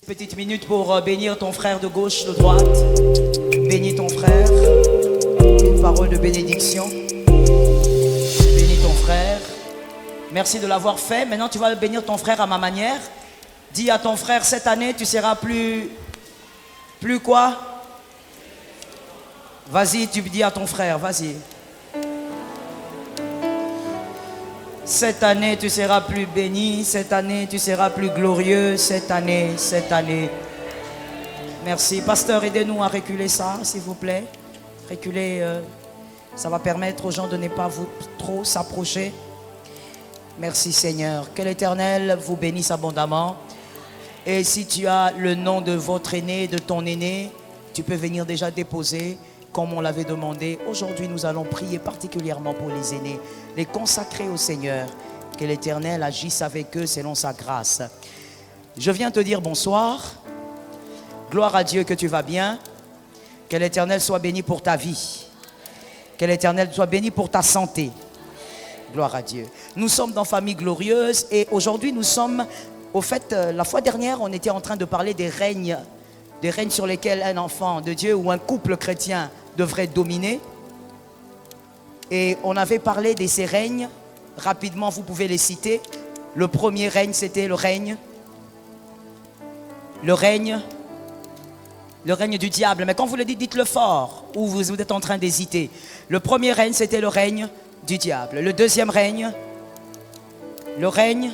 Petite minute pour bénir ton frère de gauche, de droite. Bénis ton frère. Une parole de bénédiction. Bénis ton frère. Merci de l'avoir fait. Maintenant, tu vas bénir ton frère à ma manière. Dis à ton frère, cette année, tu seras plus quoi? Vas-y, tu dis à ton frère, vas-y. Cette année, tu seras plus béni. Cette année, tu seras plus glorieux. Cette année. Merci. Pasteur, aidez-nous à reculer ça, s'il vous plaît. Reculer, ça va permettre aux gens de ne pas trop s'approcher. Merci Seigneur. Que l'Éternel vous bénisse abondamment. Et si tu as le nom de votre aîné, de ton aîné, tu peux venir déjà déposer comme on l'avait demandé. Aujourd'hui, nous allons prier particulièrement pour les aînés, les consacrer au Seigneur. Que l'Éternel agisse avec eux selon sa grâce. Je viens te dire bonsoir. Gloire à Dieu que tu vas bien. Que l'Éternel soit béni pour ta vie. Que l'Éternel soit béni pour ta santé. Gloire à Dieu. Nous sommes dans Famille Glorieuse et aujourd'hui nous sommes, au fait, la fois dernière, on était en train de parler des règnes sur lesquels un enfant de Dieu ou un couple chrétien devrait dominer. Et on avait parlé de ces règnes. Rapidement, vous pouvez les citer. Le premier règne, c'était le règne du diable. Mais quand vous le dites, dites-le fort, ou vous êtes en train d'hésiter. Le premier règne, c'était le règne du diable. Le deuxième règne, le règne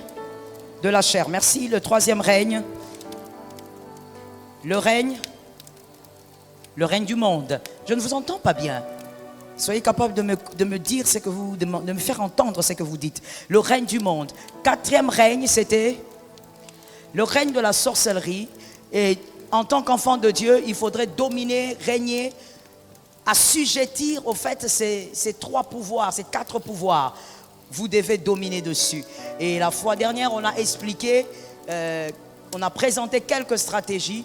de la chair. Merci. Le troisième règne, le règne du monde. Je ne vous entends pas bien. Soyez capable de me dire ce que vous, de me faire entendre ce que vous dites. Le règne du monde. Quatrième règne, c'était le règne de la sorcellerie. Et en tant qu'enfant de Dieu, il faudrait dominer, régner, assujettir au fait ces trois pouvoirs, ces quatre pouvoirs. Vous devez dominer dessus. Et la fois dernière, on a expliqué, on a présenté quelques stratégies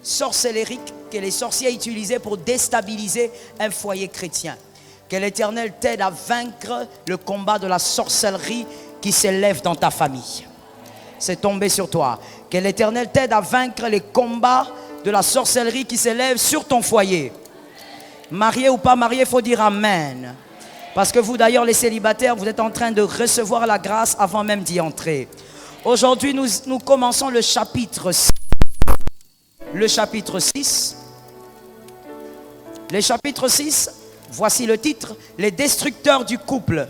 sorcellériques que les sorciers utilisaient pour déstabiliser un foyer chrétien. Que l'Éternel t'aide à vaincre le combat de la sorcellerie qui s'élève dans ta famille. C'est tombé sur toi. Que l'Éternel t'aide à vaincre les combats de la sorcellerie qui s'élève sur ton foyer. Marié ou pas marié, il faut dire Amen. Parce que vous d'ailleurs les célibataires, vous êtes en train de recevoir la grâce avant même d'y entrer. Aujourd'hui, nous commençons le chapitre 6. Le chapitre 6. Le chapitre 6, voici le titre, les destructeurs du couple.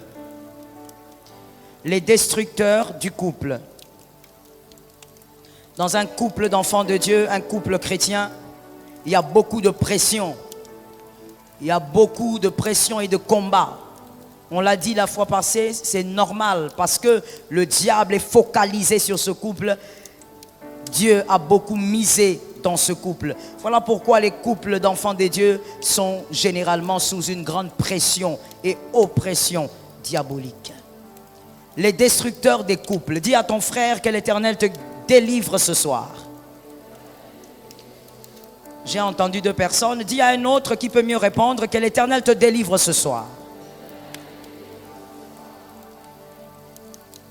Les destructeurs du couple. Dans un couple d'enfants de Dieu, un couple chrétien, il y a beaucoup de pression. Il y a beaucoup de pression et de combat. On l'a dit la fois passée, c'est normal parce que le diable est focalisé sur ce couple. Dieu a beaucoup misé dans ce couple. Voilà pourquoi les couples d'enfants de Dieu sont généralement sous une grande pression et oppression diabolique. Les destructeurs des couples. Dis à ton frère que l'Éternel te délivre ce soir. J'ai entendu deux personnes. Dis à un autre qui peut mieux répondre que l'Éternel te délivre ce soir.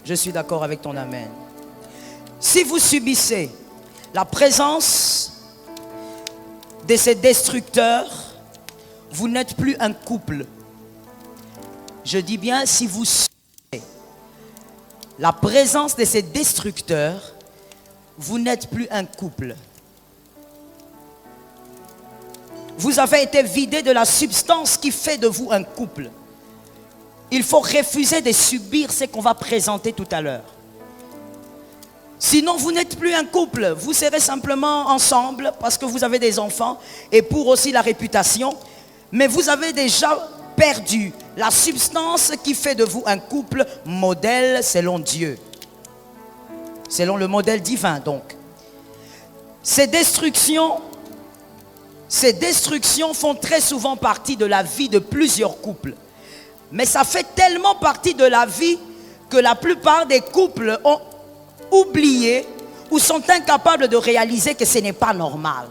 Je suis d'accord avec ton amen. Si vous subissez la présence de ces destructeurs, vous n'êtes plus un couple. Je dis bien, si vous subissez la présence de ces destructeurs, vous n'êtes plus un couple. Vous avez été vidé de la substance qui fait de vous un couple. Il faut refuser de subir ce qu'on va présenter tout à l'heure. Sinon, vous n'êtes plus un couple. Vous serez simplement ensemble parce que vous avez des enfants et pour aussi la réputation. Mais vous avez déjà perdu la substance qui fait de vous un couple modèle selon Dieu. Selon le modèle divin, donc. Ces destructions font très souvent partie de la vie de plusieurs couples. Mais ça fait tellement partie de la vie que la plupart des couples ont oublié ou sont incapables de réaliser que ce n'est pas normal.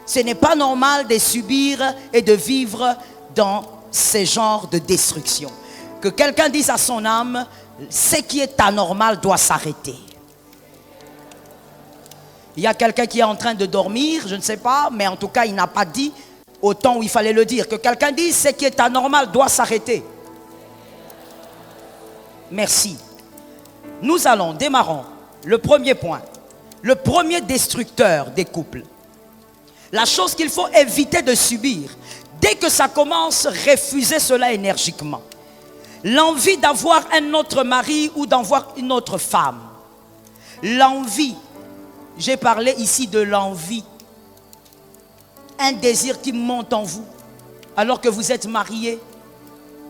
Ce n'est pas normal de subir et de vivre dans ce genre de destruction. Que quelqu'un dise à son âme, ce qui est anormal doit s'arrêter. Il y a quelqu'un qui est en train de dormir, je ne sais pas, mais en tout cas, il n'a pas dit au temps où il fallait le dire. Que quelqu'un dise, ce qui est anormal doit s'arrêter. Merci. Nous démarrons le premier point. Le premier destructeur des couples. La chose qu'il faut éviter de subir. Dès que ça commence, refusez cela énergiquement. L'envie d'avoir un autre mari ou d'avoir une autre femme. L'envie. J'ai parlé ici de l'envie. Un désir qui monte en vous alors que vous êtes marié.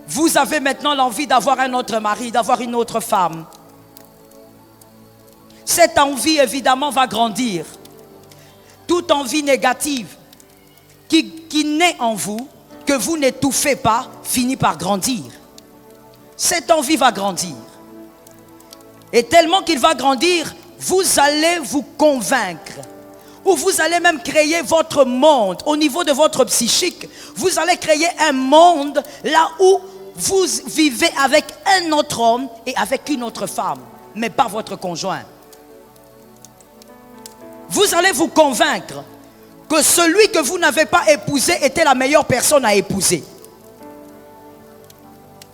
Vous avez maintenant l'envie d'avoir un autre mari, d'avoir une autre femme. Cette envie, évidemment, va grandir. Toute envie négative qui naît en vous, que vous n'étouffez pas, finit par grandir. Cette envie va grandir. Et tellement qu'il va grandir, vous allez vous convaincre. Ou vous allez même créer votre monde. Au niveau de votre psychique, vous allez créer un monde là où vous vivez avec un autre homme et avec une autre femme, mais pas votre conjoint. Vous allez vous convaincre que celui que vous n'avez pas épousé était la meilleure personne à épouser.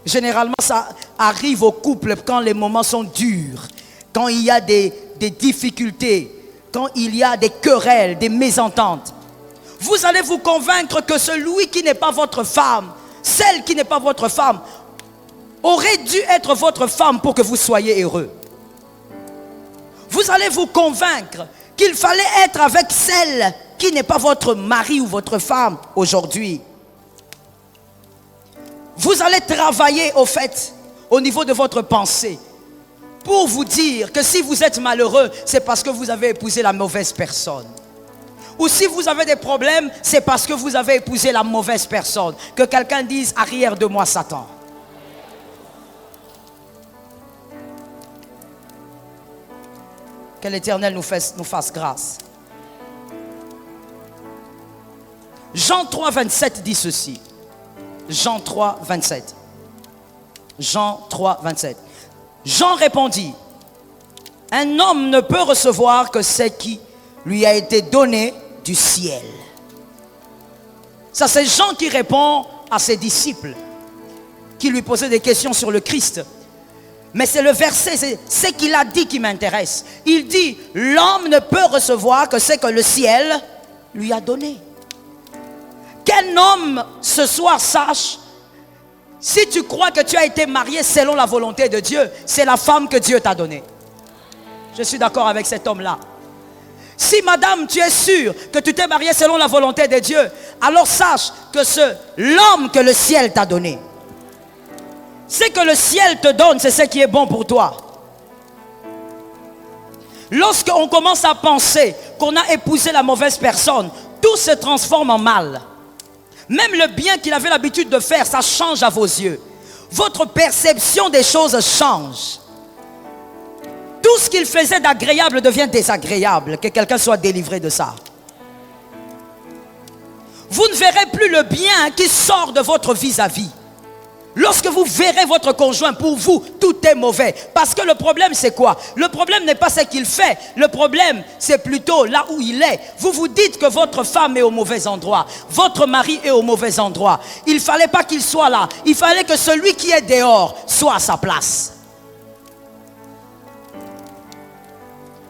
Généralement, ça arrive au couple quand les moments sont durs, quand il y a des difficultés, quand il y a des querelles, des mésententes. Vous allez vous convaincre que celui qui n'est pas votre femme, celle qui n'est pas votre femme, aurait dû être votre femme pour que vous soyez heureux. Vous allez vous convaincre qu'il fallait être avec celle qui n'est pas votre mari ou votre femme aujourd'hui. Vous allez travailler au fait, au niveau de votre pensée, pour vous dire que si vous êtes malheureux, c'est parce que vous avez épousé la mauvaise personne. Ou si vous avez des problèmes, c'est parce que vous avez épousé la mauvaise personne. Que quelqu'un dise, arrière de moi Satan. Que l'Éternel nous fasse grâce. Jean 3, 27 dit ceci. Jean 3, 27. Jean 3, 27. Jean répondit, un homme ne peut recevoir que ce qui lui a été donné du ciel. Ça, c'est Jean qui répond à ses disciples qui lui posaient des questions sur le Christ. Mais c'est le verset, c'est ce qu'il a dit qui m'intéresse. Il dit, l'homme ne peut recevoir que ce que le ciel lui a donné. Qu'un homme ce soir sache, si tu crois que tu as été marié selon la volonté de Dieu, c'est la femme que Dieu t'a donnée. Je suis d'accord avec cet homme-là. Si madame, tu es sûre que tu t'es marié selon la volonté de Dieu, alors sache que l'homme que le ciel t'a donné, ce que le ciel te donne, c'est ce qui est bon pour toi. Lorsqu'on commence à penser qu'on a épousé la mauvaise personne, tout se transforme en mal. Même le bien qu'il avait l'habitude de faire, ça change à vos yeux. Votre perception des choses change. Tout ce qu'il faisait d'agréable devient désagréable. Que quelqu'un soit délivré de ça. Vous ne verrez plus le bien qui sort de votre vis-à-vis. Lorsque vous verrez votre conjoint, pour vous, tout est mauvais. Parce que le problème, c'est quoi? Le problème n'est pas ce qu'il fait. Le problème, c'est plutôt là où il est. Vous vous dites que votre femme est au mauvais endroit. Votre mari est au mauvais endroit. Il ne fallait pas qu'il soit là. Il fallait que celui qui est dehors soit à sa place.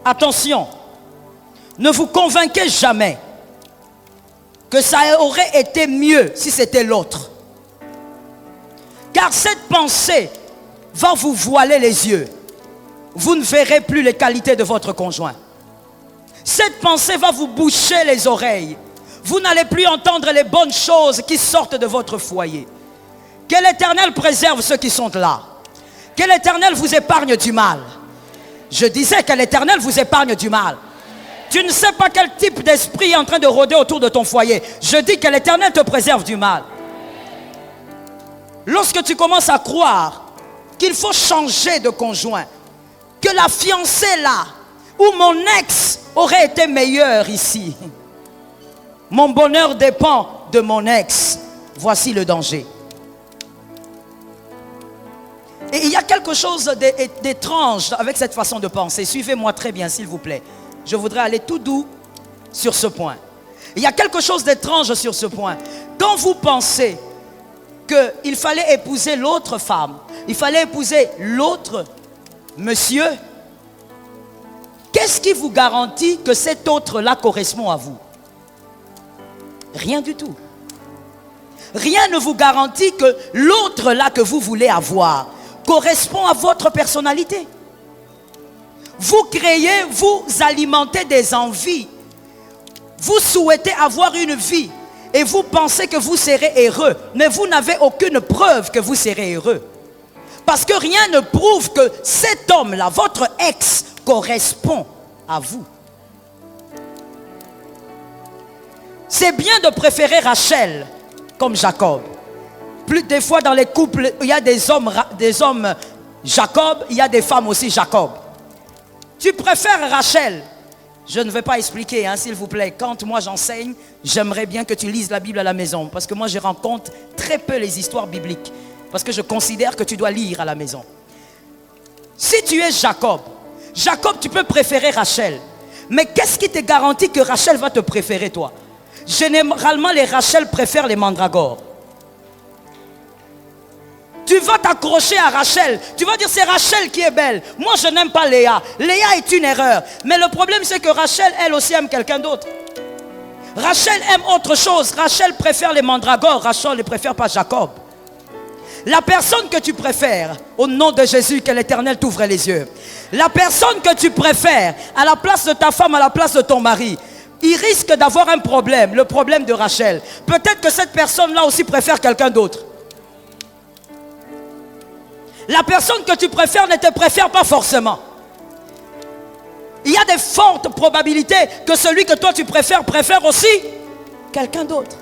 Attention, ne vous convainquez jamais que ça aurait été mieux si c'était l'autre. Car cette pensée va vous voiler les yeux. Vous ne verrez plus les qualités de votre conjoint. Cette pensée va vous boucher les oreilles. Vous n'allez plus entendre les bonnes choses qui sortent de votre foyer. Que l'Éternel préserve ceux qui sont là. Que l'Éternel vous épargne du mal. Je disais que l'Éternel vous épargne du mal. Tu ne sais pas quel type d'esprit est en train de rôder autour de ton foyer. Je dis que l'Éternel te préserve du mal. Lorsque tu commences à croire qu'il faut changer de conjoint, que la fiancée là, ou mon ex aurait été meilleur ici. Mon bonheur dépend de mon ex. Voici le danger. Et il y a quelque chose d'étrange avec cette façon de penser. Suivez-moi très bien, s'il vous plaît. je voudrais aller tout doux sur ce point. Il y a quelque chose d'étrange sur ce point. Quand vous pensez qu'il fallait épouser l'autre femme, il fallait épouser l'autre monsieur, qu'est-ce qui vous garantit que cet autre-là correspond à vous? Rien du tout. Rien ne vous garantit que l'autre-là que vous voulez avoir correspond à votre personnalité. Vous créez, vous alimentez des envies. Vous souhaitez avoir une vie et vous pensez que vous serez heureux, mais vous n'avez aucune preuve que vous serez heureux. Parce que rien ne prouve que cet homme-là, votre ex, correspond à vous. C'est bien de préférer Rachel comme Jacob. Plus des fois dans les couples, il y a des hommes Jacob, il y a des femmes aussi Jacob. Tu préfères Rachel. Je ne vais pas expliquer, s'il vous plaît. Quand moi j'enseigne, j'aimerais bien que tu lises la Bible à la maison. Parce que moi je rencontre très peu les histoires bibliques. Parce que je considère que tu dois lire à la maison. Si tu es Jacob, tu peux préférer Rachel. Mais qu'est-ce qui te garantit que Rachel va te préférer toi? Généralement les Rachel préfèrent les mandragores. Tu vas t'accrocher à Rachel. Tu vas dire c'est Rachel qui est belle. Moi je n'aime pas Léa. Léa est une erreur. Mais le problème c'est que Rachel elle aussi aime quelqu'un d'autre. Rachel aime autre chose. Rachel préfère les mandragores. Rachel ne préfère pas Jacob. La personne que tu préfères, au nom de Jésus, que l'Éternel t'ouvre les yeux. La personne que tu préfères à la place de ta femme, à la place de ton mari, il risque d'avoir un problème, le problème de Rachel. Peut-être que cette personne-là aussi préfère quelqu'un d'autre. La personne que tu préfères ne te préfère pas forcément. Il y a des fortes probabilités que celui que toi tu préfère aussi quelqu'un d'autre.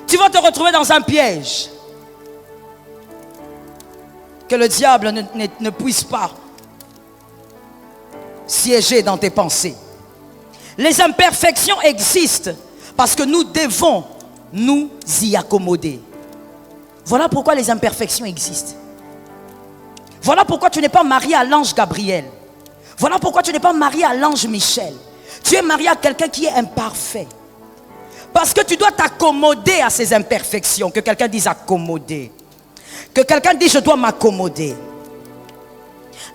Tu vas te retrouver dans un piège. Que le diable ne puisse pas siéger dans tes pensées. Les imperfections existent parce que nous devons nous y accommoder. Voilà pourquoi les imperfections existent. Voilà pourquoi tu n'es pas marié à l'ange Gabriel. Voilà pourquoi tu n'es pas marié à l'ange Michel. Tu es marié à quelqu'un qui est imparfait. Parce que tu dois t'accommoder à ces imperfections. Que quelqu'un dise accommoder. Que quelqu'un dise je dois m'accommoder.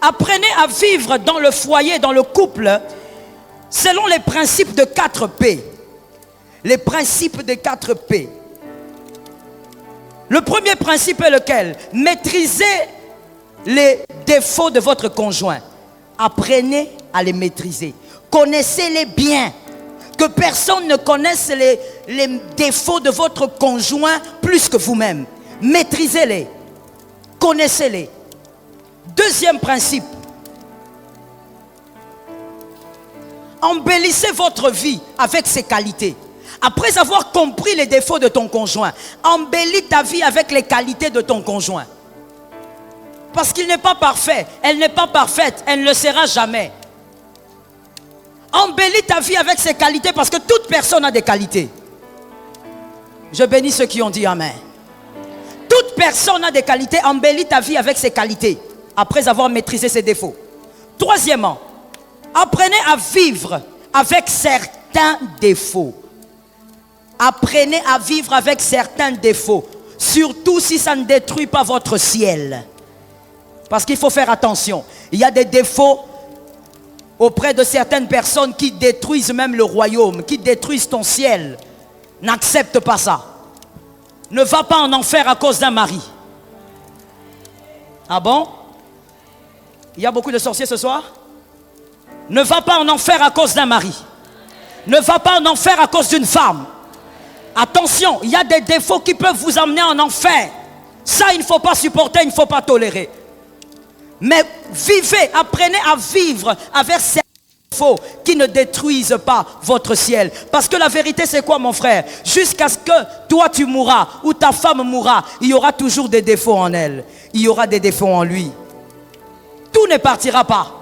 Apprenez à vivre dans le foyer, dans le couple, selon les principes de 4 P. Les principes des 4 P. Le premier principe est lequel? Maîtrisez les défauts de votre conjoint. Apprenez à les maîtriser. Connaissez-les bien. Que personne ne connaisse les défauts de votre conjoint plus que vous-même. Maîtrisez-les. Connaissez-les. Deuxième principe. Embellissez votre vie avec ses qualités. Après avoir compris les défauts de ton conjoint, embellis ta vie avec les qualités de ton conjoint. Parce qu'il n'est pas parfait, elle n'est pas parfaite, elle ne le sera jamais. Embellis ta vie avec ses qualités parce que toute personne a des qualités. Je bénis ceux qui ont dit Amen. Toute personne a des qualités, embellis ta vie avec ses qualités après avoir maîtrisé ses défauts. Troisièmement, apprenez à vivre avec certains défauts. Apprenez à vivre avec certains défauts, surtout si ça ne détruit pas votre ciel. Parce qu'il faut faire attention. Il y a des défauts auprès de certaines personnes qui détruisent même le royaume, qui détruisent ton ciel. N'accepte pas ça. Ne va pas en enfer à cause d'un mari. Ah bon? Il y a beaucoup de sorciers ce soir? Ne va pas en enfer à cause d'un mari. Ne va pas en enfer à cause d'une femme. Attention, il y a des défauts qui peuvent vous emmener en enfer. Ça, il ne faut pas supporter, il ne faut pas tolérer. Mais vivez, apprenez à vivre avec ces défauts qui ne détruisent pas votre ciel. Parce que la vérité c'est quoi mon frère? Jusqu'à ce que toi tu mourras ou ta femme mourra, il y aura toujours des défauts en elle. Il y aura des défauts en lui. Tout ne partira pas.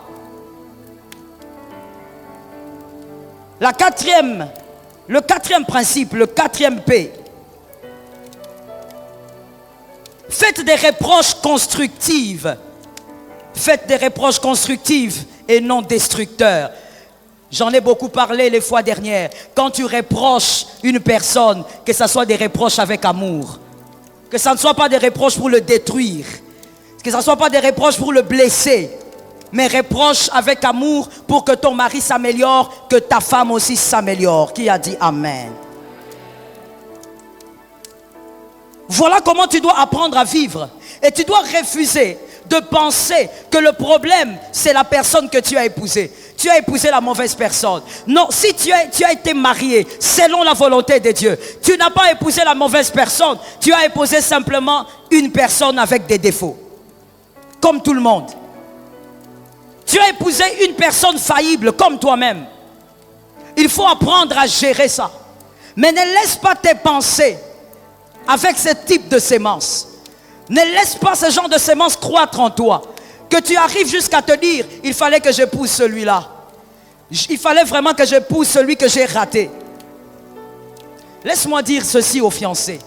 Le quatrième principe, le 4e P. Faites des reproches constructives. Faites des reproches constructifs et non destructeurs. J'en ai beaucoup parlé les fois dernières. Quand tu reproches une personne, que ce soit des reproches avec amour. Que ce ne soit pas des reproches pour le détruire. Que ce ne soit pas des reproches pour le blesser. Mais reproches avec amour pour que ton mari s'améliore, que ta femme aussi s'améliore. Qui a dit Amen? Voilà comment tu dois apprendre à vivre. Et tu dois refuser de penser que le problème, c'est la personne que tu as épousée. Tu as épousé la mauvaise personne. Non, si tu as été marié selon la volonté de Dieu, tu n'as pas épousé la mauvaise personne. Tu as épousé simplement une personne avec des défauts. Comme tout le monde. Tu as épousé une personne faillible comme toi-même. Il faut apprendre à gérer ça. Mais ne laisse pas tes pensées avec ce type de sémence. Ne laisse pas ce genre de sémence croître en toi. Que tu arrives jusqu'à te dire, il fallait que j'épouse celui-là. Il fallait vraiment que j'épouse celui que j'ai raté. Laisse-moi dire ceci aux fiancés.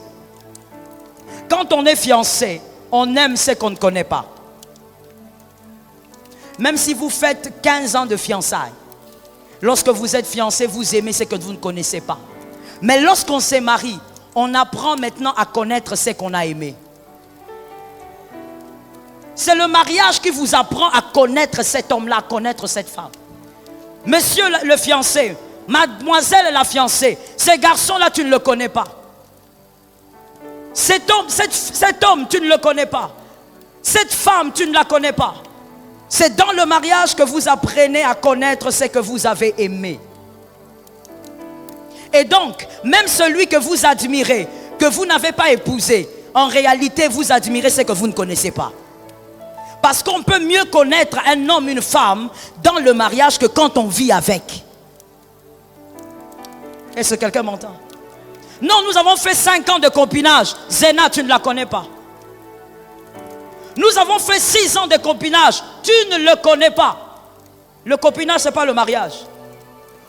Quand on est fiancé, on aime ce qu'on ne connaît pas. Même si vous faites 15 ans de fiançailles, lorsque vous êtes fiancé, vous aimez ce que vous ne connaissez pas. Mais lorsqu'on se marie, on apprend maintenant à connaître ce qu'on a aimé. C'est le mariage qui vous apprend à connaître cet homme-là, à connaître cette femme. Monsieur le fiancé, mademoiselle la fiancée, ce garçon-là, tu ne le connais pas. Cet homme, tu ne le connais pas. Cette femme, tu ne la connais pas. C'est dans le mariage que vous apprenez à connaître ce que vous avez aimé. Et donc, même celui que vous admirez, que vous n'avez pas épousé, en réalité, vous admirez ce que vous ne connaissez pas. Parce qu'on peut mieux connaître un homme, une femme, dans le mariage que quand on vit avec. Est-ce que quelqu'un m'entend? Non, nous avons fait 5 ans de copinage. Zéna, tu ne la connais pas. Nous avons fait 6 ans de copinage. Tu ne le connais pas. Le copinage, ce n'est pas le mariage.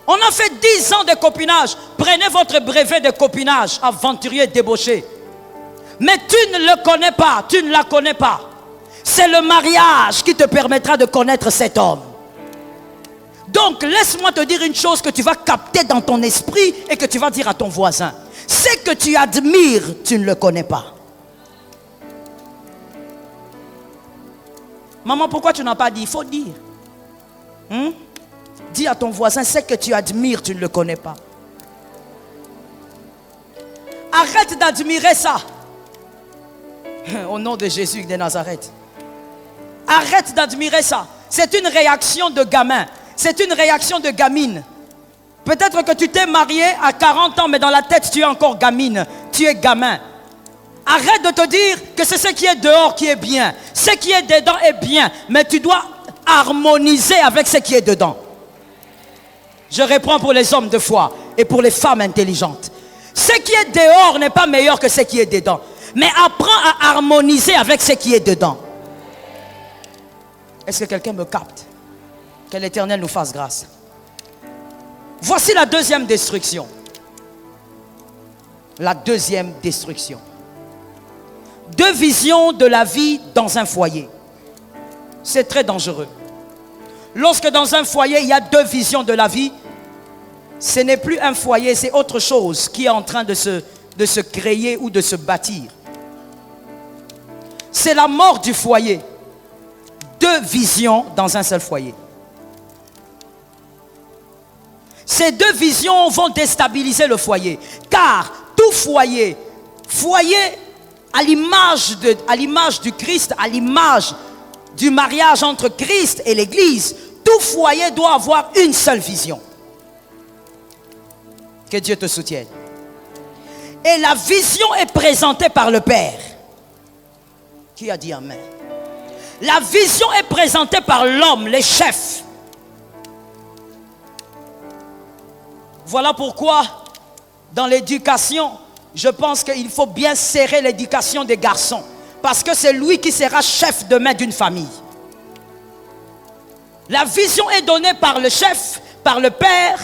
On a fait 10 ans de copinage. Prenez votre brevet de copinage, aventurier débauché. Mais tu ne le connais pas. Tu ne la connais pas. C'est le mariage qui te permettra de connaître cet homme. Donc, laisse-moi te dire une chose que tu vas capter dans ton esprit et que tu vas dire à ton voisin. Ce que tu admires, tu ne le connais pas. Maman, pourquoi tu n'as pas dit? Il faut dire. Dis à ton voisin, ce que tu admires, tu ne le connais pas. Arrête d'admirer ça. Au nom de Jésus de Nazareth. Arrête d'admirer ça. C'est une réaction de gamin. C'est une réaction de gamine. Peut-être que tu t'es marié à 40 ans, mais dans la tête, tu es encore gamine. Tu es gamin. Arrête de te dire que c'est ce qui est dehors qui est bien. Ce qui est dedans est bien. Mais tu dois harmoniser avec ce qui est dedans. Je reprends pour les hommes de foi et pour les femmes intelligentes. Ce qui est dehors n'est pas meilleur que ce qui est dedans. Mais apprends à harmoniser avec ce qui est dedans. Est-ce que quelqu'un me capte? Que l'Éternel nous fasse grâce. Voici la deuxième destruction. La deuxième destruction. 2 visions de la vie dans un foyer. C'est très dangereux. Lorsque dans un foyer, il y a 2 visions de la vie, ce n'est plus un foyer, c'est autre chose qui est en train de se créer ou de se bâtir. C'est la mort du foyer. 2 visions dans un seul foyer. Ces 2 visions vont déstabiliser le foyer. Car tout foyer à l'image du Christ, à l'image du mariage entre Christ et l'Église, tout foyer doit avoir une seule vision. Que Dieu te soutienne. Et la vision est présentée par le Père. Qui a dit Amen? La vision est présentée par l'homme, les chefs. Voilà pourquoi, dans l'éducation, je pense qu'il faut bien serrer l'éducation des garçons. Parce que c'est lui qui sera chef demain d'une famille. La vision est donnée par le chef, par le père,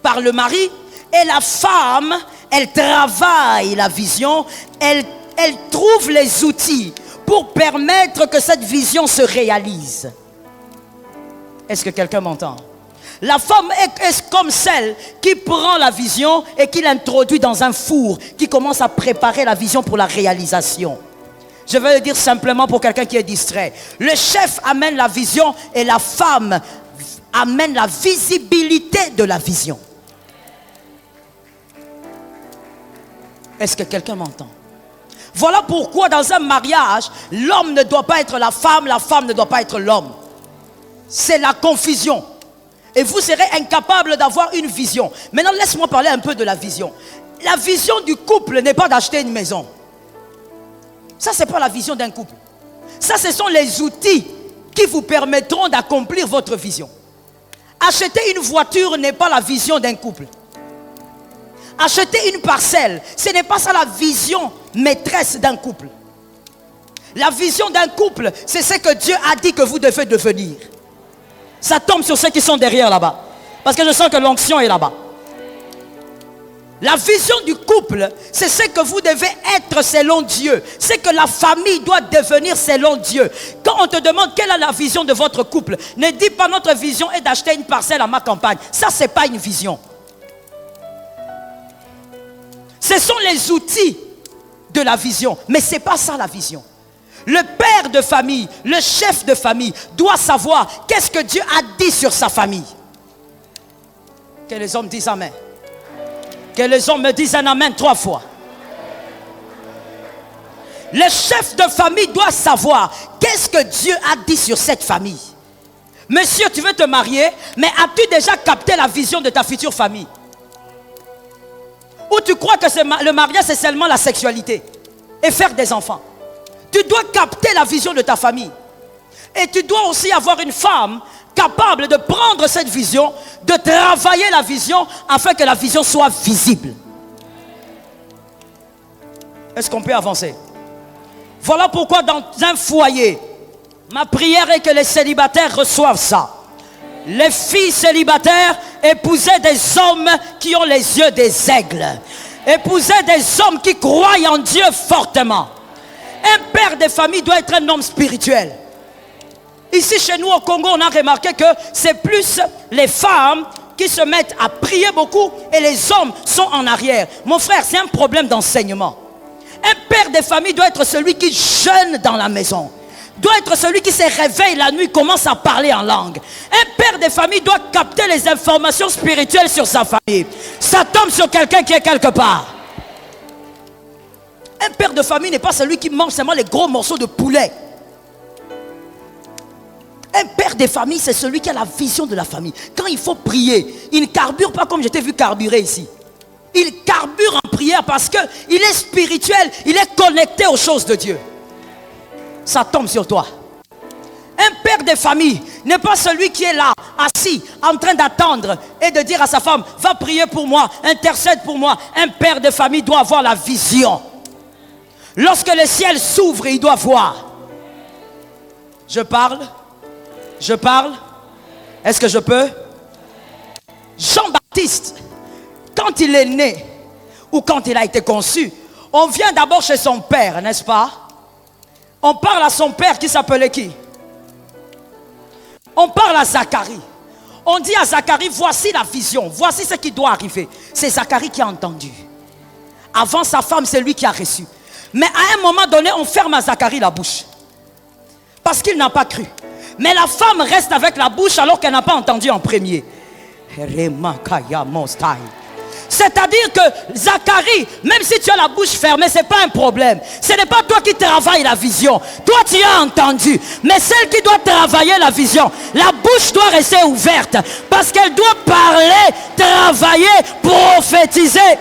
par le mari. Et la femme, elle travaille la vision. Elle trouve les outils pour permettre que cette vision se réalise. Est-ce que quelqu'un m'entend? La femme est comme celle qui prend la vision et qui l'introduit dans un four, qui commence à préparer la vision pour la réalisation. Je vais le dire simplement pour quelqu'un qui est distrait. Le chef amène la vision et la femme amène la visibilité de la vision. Est-ce que quelqu'un m'entend? Voilà pourquoi dans un mariage, l'homme ne doit pas être la femme ne doit pas être l'homme. C'est la confusion. Et vous serez incapable d'avoir une vision. Maintenant, laisse-moi parler un peu de la vision. La vision du couple n'est pas d'acheter une maison. Ça, ce n'est pas la vision d'un couple. Ça, ce sont les outils qui vous permettront d'accomplir votre vision. Acheter une voiture n'est pas la vision d'un couple. Acheter une parcelle, ce n'est pas ça la vision maîtresse d'un couple. La vision d'un couple, c'est ce que Dieu a dit que vous devez devenir. Ça tombe sur ceux qui sont derrière là-bas. Parce que je sens que l'onction est là-bas. La vision du couple, c'est ce que vous devez être selon Dieu. C'est que la famille doit devenir selon Dieu. Quand on te demande quelle est la vision de votre couple, ne dis pas notre vision est d'acheter une parcelle à ma campagne. Ça, ce n'est pas une vision. Ce sont les outils de la vision. Mais ce n'est pas ça la vision. Le père de famille, le chef de famille doit savoir qu'est-ce que Dieu a dit sur sa famille. Que les hommes disent amen. Que les hommes me disent un amen 3 fois. Le chef de famille doit savoir qu'est-ce que Dieu a dit sur cette famille. Monsieur, tu veux te marier, mais as-tu déjà capté la vision de ta future famille? Ou tu crois que le mariage c'est seulement la sexualité et faire des enfants? Tu dois capter la vision de ta famille. Et tu dois aussi avoir une femme capable de prendre cette vision, de travailler la vision afin que la vision soit visible. Est-ce qu'on peut avancer? Voilà pourquoi dans un foyer, ma prière est que les célibataires reçoivent ça. Les filles célibataires épousaient des hommes qui ont les yeux des aigles. Épousaient des hommes qui croient en Dieu fortement. Un père de famille doit être un homme spirituel. Ici chez nous au Congo, on a remarqué que c'est plus les femmes qui se mettent à prier beaucoup et les hommes sont en arrière. Mon frère, c'est un problème d'enseignement. Un père de famille doit être celui qui jeûne dans la maison. Doit être celui qui se réveille la nuit, commence à parler en langue. Un père de famille doit capter les informations spirituelles sur sa famille. Ça tombe sur quelqu'un qui est quelque part. Un père de famille n'est pas celui qui mange seulement les gros morceaux de poulet. Un père de famille, c'est celui qui a la vision de la famille. Quand il faut prier, il ne carbure pas comme je t'ai vu carburer ici. Il carbure en prière parce qu'il est spirituel, il est connecté aux choses de Dieu. Ça tombe sur toi. Un père de famille n'est pas celui qui est là, assis, en train d'attendre et de dire à sa femme, va prier pour moi, intercède pour moi. Un père de famille doit avoir la vision. Lorsque le ciel s'ouvre, il doit voir. Je parle. Est-ce que je peux? Jean-Baptiste, quand il est né, ou quand il a été conçu, on vient d'abord chez son père, n'est-ce pas? On parle à son père qui s'appelait qui? On parle à Zacharie. On dit à Zacharie, voici la vision, voici ce qui doit arriver. C'est Zacharie qui a entendu. Avant sa femme, c'est lui qui a reçu. Mais à un moment donné, on ferme à Zacharie la bouche. Parce qu'il n'a pas cru. Mais la femme reste avec la bouche alors qu'elle n'a pas entendu en premier. C'est-à-dire que Zacharie, même si tu as la bouche fermée, ce n'est pas un problème. Ce n'est pas toi qui travailles la vision. Toi, tu as entendu. Mais celle qui doit travailler la vision, la bouche doit rester ouverte. Parce qu'elle doit parler, travailler, prophétiser.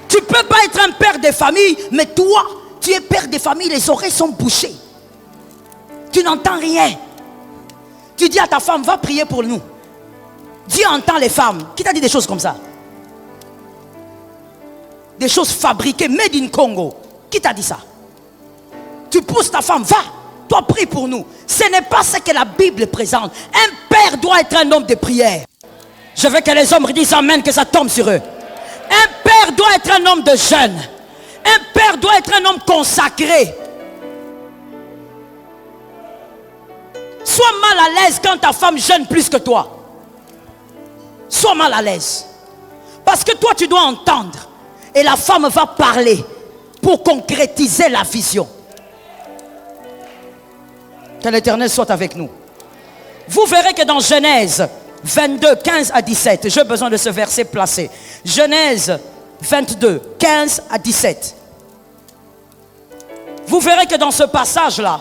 Tu ne peux pas être un père de famille, mais toi, tu es père de famille, les oreilles sont bouchées. Tu n'entends rien. Tu dis à ta femme, va prier pour nous. Dieu entend les femmes. Qui t'a dit des choses comme ça? Des choses fabriquées, made in Congo. Qui t'a dit ça? Tu pousses ta femme, va, toi prie pour nous. Ce n'est pas ce que la Bible présente. Un père doit être un homme de prière. Je veux que les hommes disent amen, que ça tombe sur eux. Un père doit être un homme de jeûne. Un père doit être un homme consacré. Sois mal à l'aise quand ta femme jeûne plus que toi. Sois mal à l'aise. Parce que toi, tu dois entendre. Et la femme va parler pour concrétiser la vision. Que l'Éternel soit avec nous. Vous verrez que dans Genèse 22, 15 à 17, j'ai besoin de ce verset placé. Genèse 22, 15 à 17. Vous verrez que dans ce passage-là,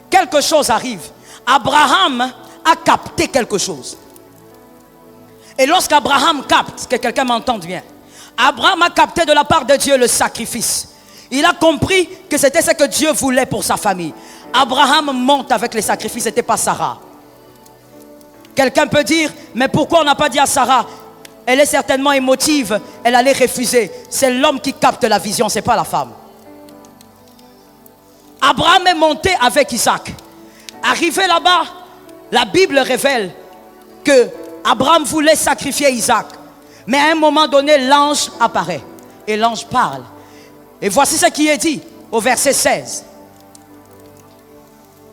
quelque chose arrive. Abraham a capté quelque chose. Et lorsqu'Abraham capte, que quelqu'un m'entende bien, Abraham a capté de la part de Dieu le sacrifice. Il a compris que c'était ce que Dieu voulait pour sa famille. Abraham monte avec les sacrifices, ce n'était pas Sarah. Quelqu'un peut dire, mais pourquoi on n'a pas dit à Sarah? Elle est certainement émotive, elle allait refuser. C'est l'homme qui capte la vision, ce n'est pas la femme. Abraham est monté avec Isaac. Arrivé là-bas, la Bible révèle que Abraham voulait sacrifier Isaac. Mais à un moment donné, l'ange apparaît. Et l'ange parle. Et voici ce qui est dit au verset 16.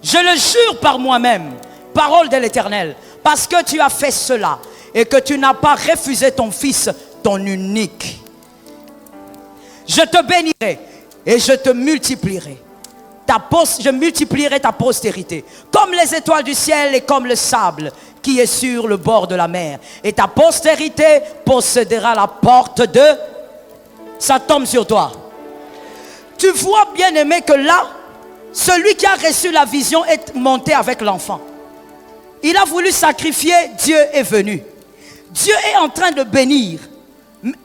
Je le jure par moi-même, parole de l'Éternel, parce que tu as fait cela et que tu n'as pas refusé ton fils, ton unique. Je te bénirai et je te multiplierai. Je multiplierai ta postérité comme les étoiles du ciel et comme le sable qui est sur le bord de la mer. Et ta postérité possédera la porte de... Ça tombe sur toi. Tu vois, bien aimé, que là, celui qui a reçu la vision est monté avec l'enfant. Il a voulu sacrifier, Dieu est venu. Dieu est en train de bénir.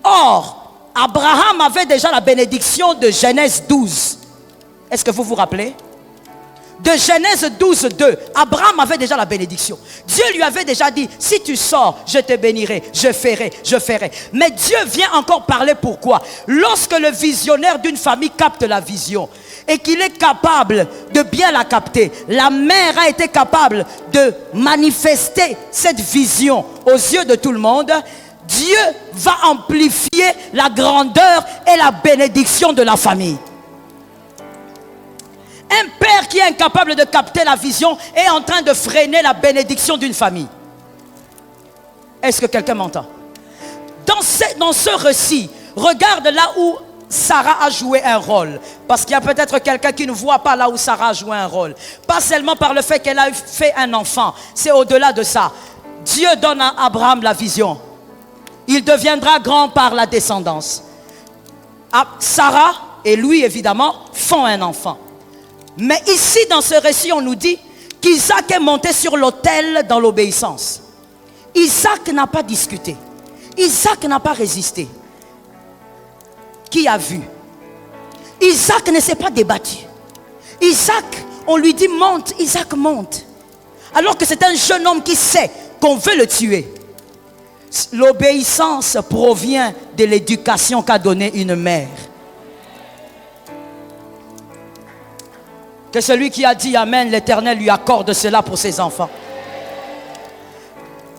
Or, Abraham avait déjà la bénédiction de Genèse 12. Est-ce que vous vous rappelez? De Genèse 12, 2, Abraham avait déjà la bénédiction. Dieu lui avait déjà dit, si tu sors, je te bénirai, je ferai. Mais Dieu vient encore parler pourquoi? Lorsque le visionnaire d'une famille capte la vision et qu'il est capable de bien la capter, la mère a été capable de manifester cette vision aux yeux de tout le monde. Dieu va amplifier la grandeur et la bénédiction de la famille. Un père qui est incapable de capter la vision est en train de freiner la bénédiction d'une famille. Est-ce que quelqu'un m'entend? Dans ce récit, regarde là où Sarah a joué un rôle. Parce qu'il y a peut-être quelqu'un qui ne voit pas là où Sarah a joué un rôle. Pas seulement par le fait qu'elle a fait un enfant. C'est au-delà de ça. Dieu donne à Abraham la vision. Il deviendra grand par la descendance. Sarah et lui, évidemment, font un enfant. Mais ici, dans ce récit, on nous dit qu'Isaac est monté sur l'autel dans l'obéissance. Isaac n'a pas discuté. Isaac n'a pas résisté. Qui a vu? Isaac ne s'est pas débattu. Isaac, on lui dit monte, Isaac monte. Alors que c'est un jeune homme qui sait qu'on veut le tuer. L'obéissance provient de l'éducation qu'a donnée une mère. Que celui qui a dit Amen, l'Éternel lui accorde cela pour ses enfants.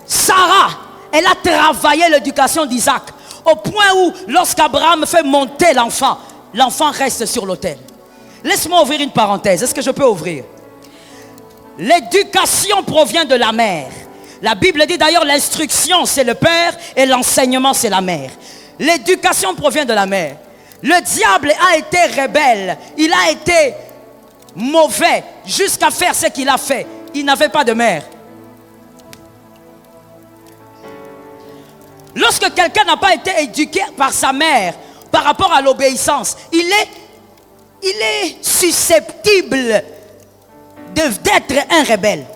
Sarah, elle a travaillé l'éducation d'Isaac au point où lorsqu'Abraham fait monter l'enfant, l'enfant reste sur l'autel. Laisse-moi ouvrir une parenthèse. Est-ce que je peux ouvrir? L'éducation provient de la mère. La Bible dit d'ailleurs l'instruction c'est le père et l'enseignement c'est la mère. L'éducation provient de la mère. Le diable a été rebelle. Il a été mauvais jusqu'à faire ce qu'il a fait. Il n'avait pas de mère. Lorsque quelqu'un n'a pas été éduqué par sa mère par rapport à l'obéissance, il est susceptible d'être un rebelle.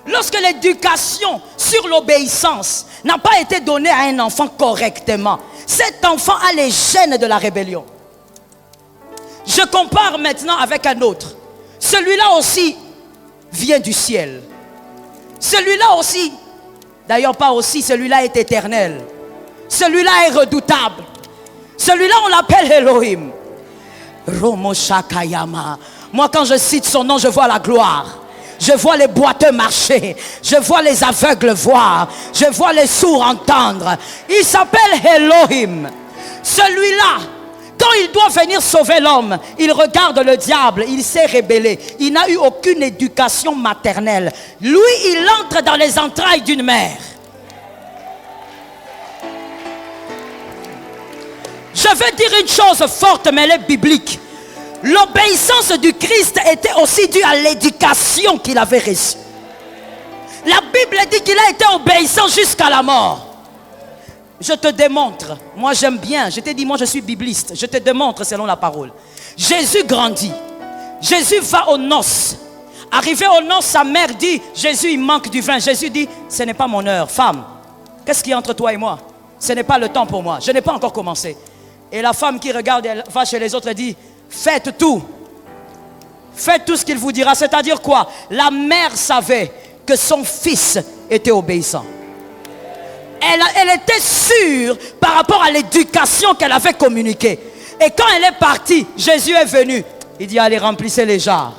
Lorsque l'éducation sur l'obéissance n'a pas été donnée à un enfant correctement, cet enfant a les gènes de la rébellion. Je compare maintenant avec un autre. Celui-là aussi vient du ciel. Celui-là aussi, d'ailleurs pas aussi, celui-là est éternel. Celui-là est redoutable. Celui-là on l'appelle Elohim. Romo Shakayama. Moi quand je cite son nom, je vois la gloire. Je vois les boiteux marcher. Je vois les aveugles voir. Je vois les sourds entendre. Il s'appelle Elohim. Celui-là Quand il doit venir sauver l'homme, il regarde le diable, il s'est rébellé. Il n'a eu aucune éducation maternelle. Lui, il entre dans les entrailles d'une mère. Je vais dire une chose forte, mais elle est biblique. L'obéissance du Christ était aussi due à l'éducation qu'il avait reçue. La Bible dit qu'il a été obéissant jusqu'à la mort. Je te démontre, moi j'aime bien, je t'ai dit moi je suis bibliste, je te démontre selon la parole. Jésus grandit, Jésus va aux noces. Arrivé aux noces, sa mère dit, Jésus il manque du vin. Jésus dit, ce n'est pas mon heure, femme, qu'est-ce qu'il y a entre toi et moi? Ce n'est pas le temps pour moi, je n'ai pas encore commencé. Et la femme qui regarde, elle va chez les autres et dit, faites tout ce qu'il vous dira. C'est-à-dire quoi? La mère savait que son fils était obéissant. Elle était sûre par rapport à l'éducation qu'elle avait communiquée. Et quand elle est partie, Jésus est venu. Il dit, allez, remplissez les jarres.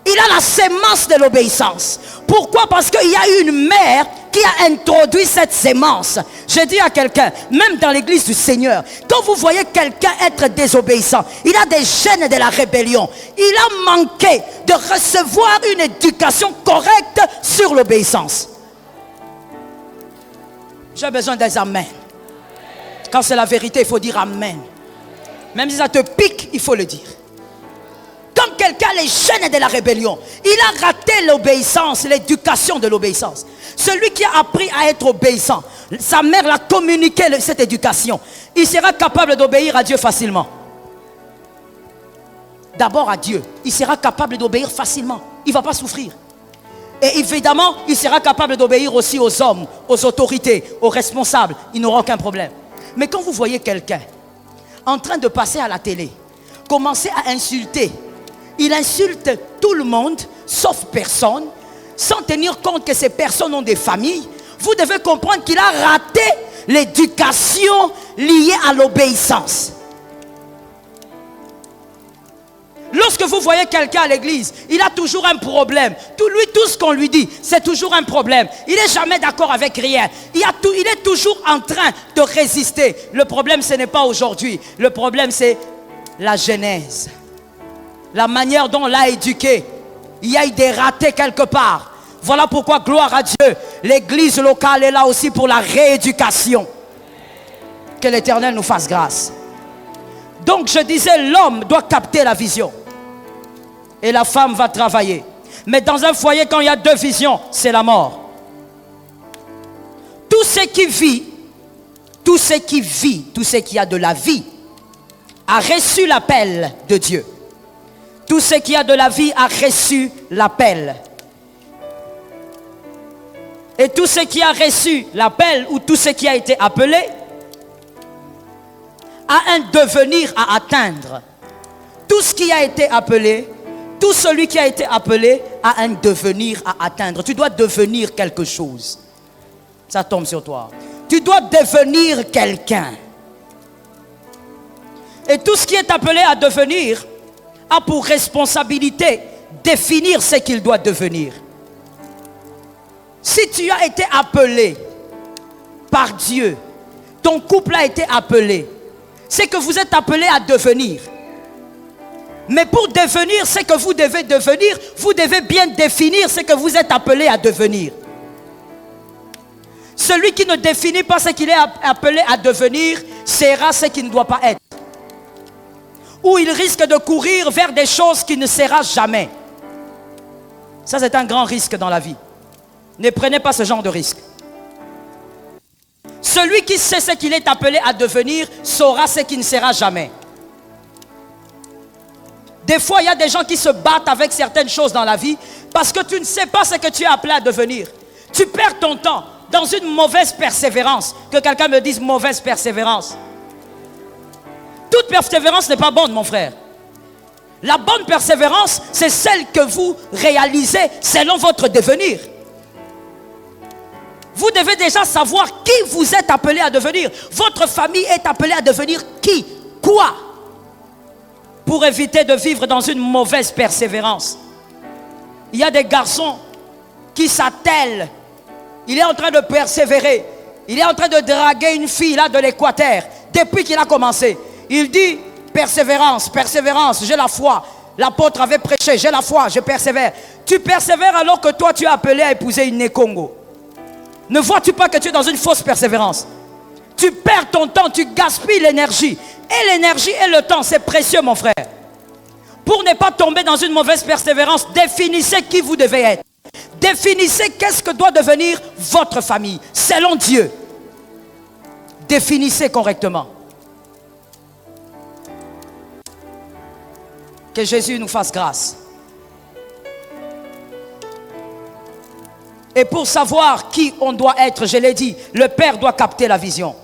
Il a la sémence de l'obéissance. Pourquoi? Parce qu'il y a eu une mère qui a introduit cette sémence. Je dis à quelqu'un, même dans l'église du Seigneur, quand vous voyez quelqu'un être désobéissant, il a des gènes de la rébellion. Il a manqué de recevoir une éducation correcte sur l'obéissance. J'ai besoin des amen. Quand c'est la vérité, il faut dire amen. Même si ça te pique, il faut le dire. Quand quelqu'un a les gènes de la rébellion, il a raté l'obéissance, l'éducation de l'obéissance. Celui qui a appris à être obéissant, sa mère l'a communiqué cette éducation. Il sera capable d'obéir à Dieu facilement. D'abord à Dieu, il sera capable d'obéir facilement. Il ne va pas souffrir. Et évidemment, il sera capable d'obéir aussi aux hommes, aux autorités, aux responsables. Il n'aura aucun problème. Mais quand vous voyez quelqu'un en train de passer à la télé, commencer à insulter, il insulte tout le monde, sauf personne, sans tenir compte que ces personnes ont des familles, vous devez comprendre qu'il a raté l'éducation liée à l'obéissance. Lorsque vous voyez quelqu'un à l'église, il a toujours un problème. Tout ce qu'on lui dit, c'est toujours un problème. Il n'est jamais d'accord avec rien. Il est toujours en train de résister. Le problème, ce n'est pas aujourd'hui. Le problème, c'est la genèse. La manière dont on l'a éduqué. Il y a eu des ratés quelque part. Voilà pourquoi, gloire à Dieu, l'église locale est là aussi pour la rééducation. Que l'Éternel nous fasse grâce. Donc je disais, l'homme doit capter la vision. Et la femme va travailler. Mais dans un foyer, quand il y a deux visions, c'est la mort. Tout ce qui vit, tout ce qui a de la vie, a reçu l'appel de Dieu. Tout ce qui a de la vie a reçu l'appel. Et tout ce qui a reçu l'appel, ou tout ce qui a été appelé, a un devenir à atteindre. Tout ce qui a été appelé, tout celui qui a été appelé a un devenir à atteindre. Tu dois devenir quelque chose. Ça tombe sur toi. Tu dois devenir quelqu'un. Et tout ce qui est appelé à devenir a pour responsabilité définir ce qu'il doit devenir. Si tu as été appelé par Dieu, ton couple a été appelé, c'est que vous êtes appelé à devenir. Mais pour devenir ce que vous devez devenir, vous devez bien définir ce que vous êtes appelé à devenir. Celui qui ne définit pas ce qu'il est appelé à devenir sera ce qu'il ne doit pas être. Ou il risque de courir vers des choses qu'il ne sera jamais. Ça, c'est un grand risque dans la vie. Ne prenez pas ce genre de risque. Celui qui sait ce qu'il est appelé à devenir saura ce qu'il ne sera jamais. Des fois, il y a des gens qui se battent avec certaines choses dans la vie parce que tu ne sais pas ce que tu es appelé à devenir. Tu perds ton temps dans une mauvaise persévérance. Que quelqu'un me dise mauvaise persévérance. Toute persévérance n'est pas bonne, mon frère. La bonne persévérance, c'est celle que vous réalisez selon votre devenir. Vous devez déjà savoir qui vous êtes appelé à devenir. Votre famille est appelée à devenir qui? Quoi? Pour éviter de vivre dans une mauvaise persévérance. Il y a des garçons qui s'attellent. Il est en train de persévérer. Il est en train de draguer une fille là de l'Équateur. Depuis qu'il a commencé, Il dit, persévérance, persévérance, j'ai la foi. L'apôtre avait prêché, j'ai la foi, je persévère. Tu persévères alors que toi tu es appelé à épouser une Congo. Ne vois-tu pas que tu es dans une fausse persévérance? Tu perds ton temps, tu gaspilles l'énergie. Et l'énergie et le temps, c'est précieux mon frère. Pour ne pas tomber dans une mauvaise persévérance, définissez qui vous devez être. Définissez qu'est-ce que doit devenir votre famille, selon Dieu. Définissez correctement. Que Jésus nous fasse grâce. Et pour savoir qui on doit être, je l'ai dit, le père doit capter la vision.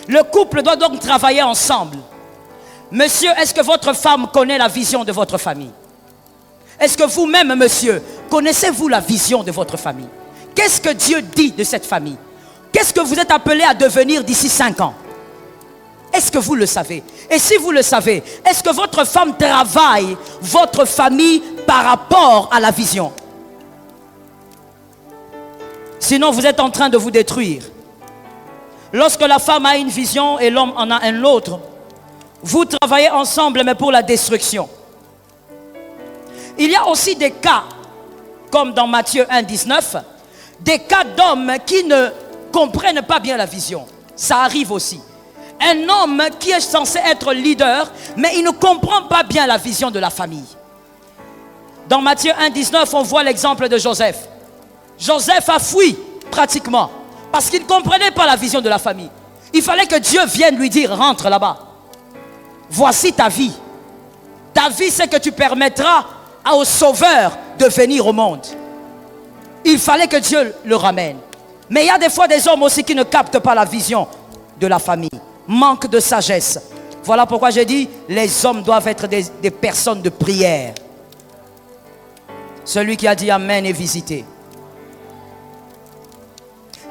Le couple doit donc travailler ensemble. Monsieur, est-ce que votre femme connaît la vision de votre famille? Est-ce que vous-même, monsieur, connaissez-vous la vision de votre famille? Qu'est-ce que Dieu dit de cette famille? Qu'est-ce que vous êtes appelé à devenir d'ici 5 ans? Est-ce que vous le savez? Et si vous le savez, est-ce que votre femme travaille votre famille par rapport à la vision? Sinon, vous êtes en train de vous détruire. Lorsque la femme a une vision et l'homme en a un autre, vous travaillez ensemble, mais pour la destruction. Il y a aussi des cas, comme dans Matthieu 1, 19, des cas d'hommes qui ne comprennent pas bien la vision. Ça arrive aussi. Un homme qui est censé être leader, mais il ne comprend pas bien la vision de la famille. Dans Matthieu 1, 19, on voit l'exemple de Joseph. Joseph a fui pratiquement parce qu'il ne comprenait pas la vision de la famille. Il fallait que Dieu vienne lui dire, rentre là-bas. Voici ta vie. Ta vie, c'est que tu permettras au Sauveur de venir au monde. Il fallait que Dieu le ramène. Mais il y a des fois des hommes aussi qui ne captent pas la vision de la famille. Manque de sagesse. Voilà pourquoi j'ai dit, les hommes doivent être des personnes de prière. Celui qui a dit Amen est visité.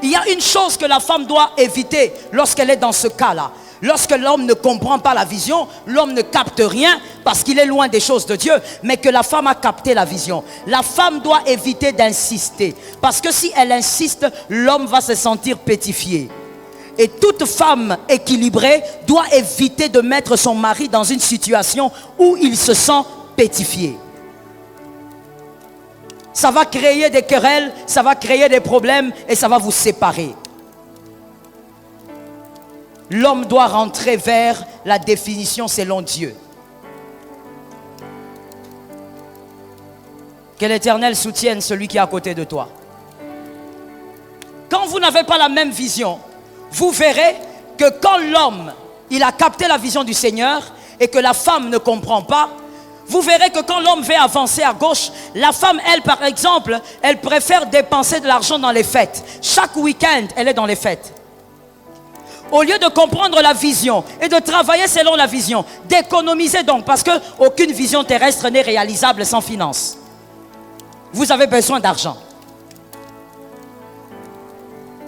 Il y a une chose que la femme doit éviter lorsqu'elle est dans ce cas-là. Lorsque l'homme ne comprend pas la vision, l'homme ne capte rien parce qu'il est loin des choses de Dieu, mais que la femme a capté la vision. La femme doit éviter d'insister, parce que si elle insiste, l'homme va se sentir pétrifié. Et toute femme équilibrée doit éviter de mettre son mari dans une situation où il se sent pétrifié. Ça va créer des querelles, ça va créer des problèmes et ça va vous séparer. L'homme doit rentrer vers la définition selon Dieu. Que l'Éternel soutienne celui qui est à côté de toi. Quand vous n'avez pas la même vision, vous verrez que quand l'homme, il a capté la vision du Seigneur et que la femme ne comprend pas, vous verrez que quand l'homme veut avancer à gauche, la femme, elle, par exemple, elle préfère dépenser de l'argent dans les fêtes. Chaque week-end, elle est dans les fêtes. Au lieu de comprendre la vision et de travailler selon la vision, d'économiser donc, parce qu'aucune vision terrestre n'est réalisable sans finance. Vous avez besoin d'argent.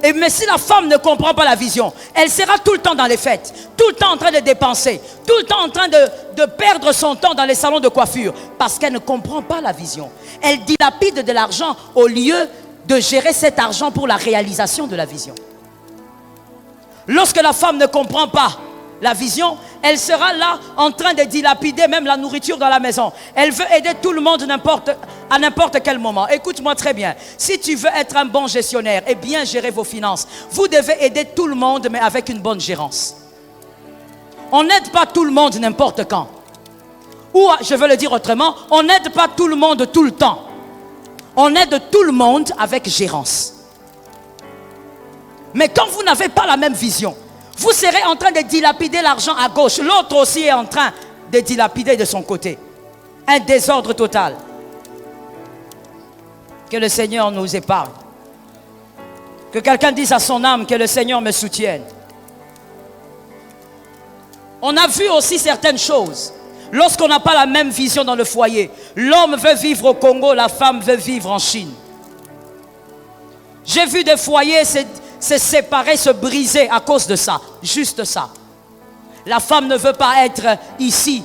Mais si la femme ne comprend pas la vision, elle sera tout le temps dans les fêtes, tout le temps en train de dépenser, tout le temps en train de perdre son temps dans les salons de coiffure, parce qu'elle ne comprend pas la vision. Elle dilapide de l'argent au lieu de gérer cet argent pour la réalisation de la vision. Lorsque la femme ne comprend pas la vision, elle sera là en train de dilapider même la nourriture dans la maison. Elle veut aider tout le monde à n'importe quel moment. Écoute-moi très bien. Si tu veux être un bon gestionnaire et bien gérer vos finances, vous devez aider tout le monde, mais avec une bonne gérance. On n'aide pas tout le monde n'importe quand. Ou, je veux le dire autrement, on n'aide pas tout le monde tout le temps. On aide tout le monde avec gérance. Mais quand vous n'avez pas la même vision, vous serez en train de dilapider l'argent à gauche. L'autre aussi est en train de dilapider de son côté. Un désordre total. Que le Seigneur nous épargne. Que quelqu'un dise à son âme que le Seigneur me soutienne. On a vu aussi certaines choses. Lorsqu'on n'a pas la même vision dans le foyer, l'homme veut vivre au Congo, la femme veut vivre en Chine. J'ai vu des foyers se séparer, se briser à cause de ça. Juste ça. La femme ne veut pas être ici.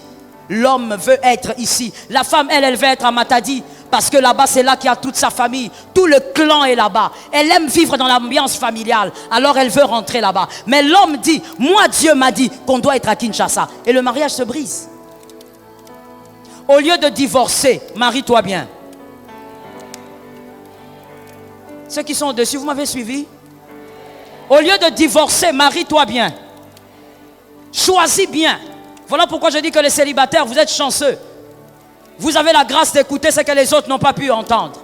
L'homme veut être ici. La femme, elle veut être à Matadi. parce que là-bas, c'est là qu'il y a toute sa famille. Tout le clan est là-bas. Elle aime vivre dans l'ambiance familiale. Alors, elle veut rentrer là-bas. Mais l'homme dit, moi, Dieu m'a dit qu'on doit être à Kinshasa. Et le mariage se brise. Au lieu de divorcer, marie-toi bien. Ceux qui sont au-dessus, vous m'avez suivi? Au lieu de divorcer, marie-toi bien. Choisis bien. Voilà pourquoi je dis que les célibataires, vous êtes chanceux. Vous avez la grâce d'écouter ce que les autres n'ont pas pu entendre.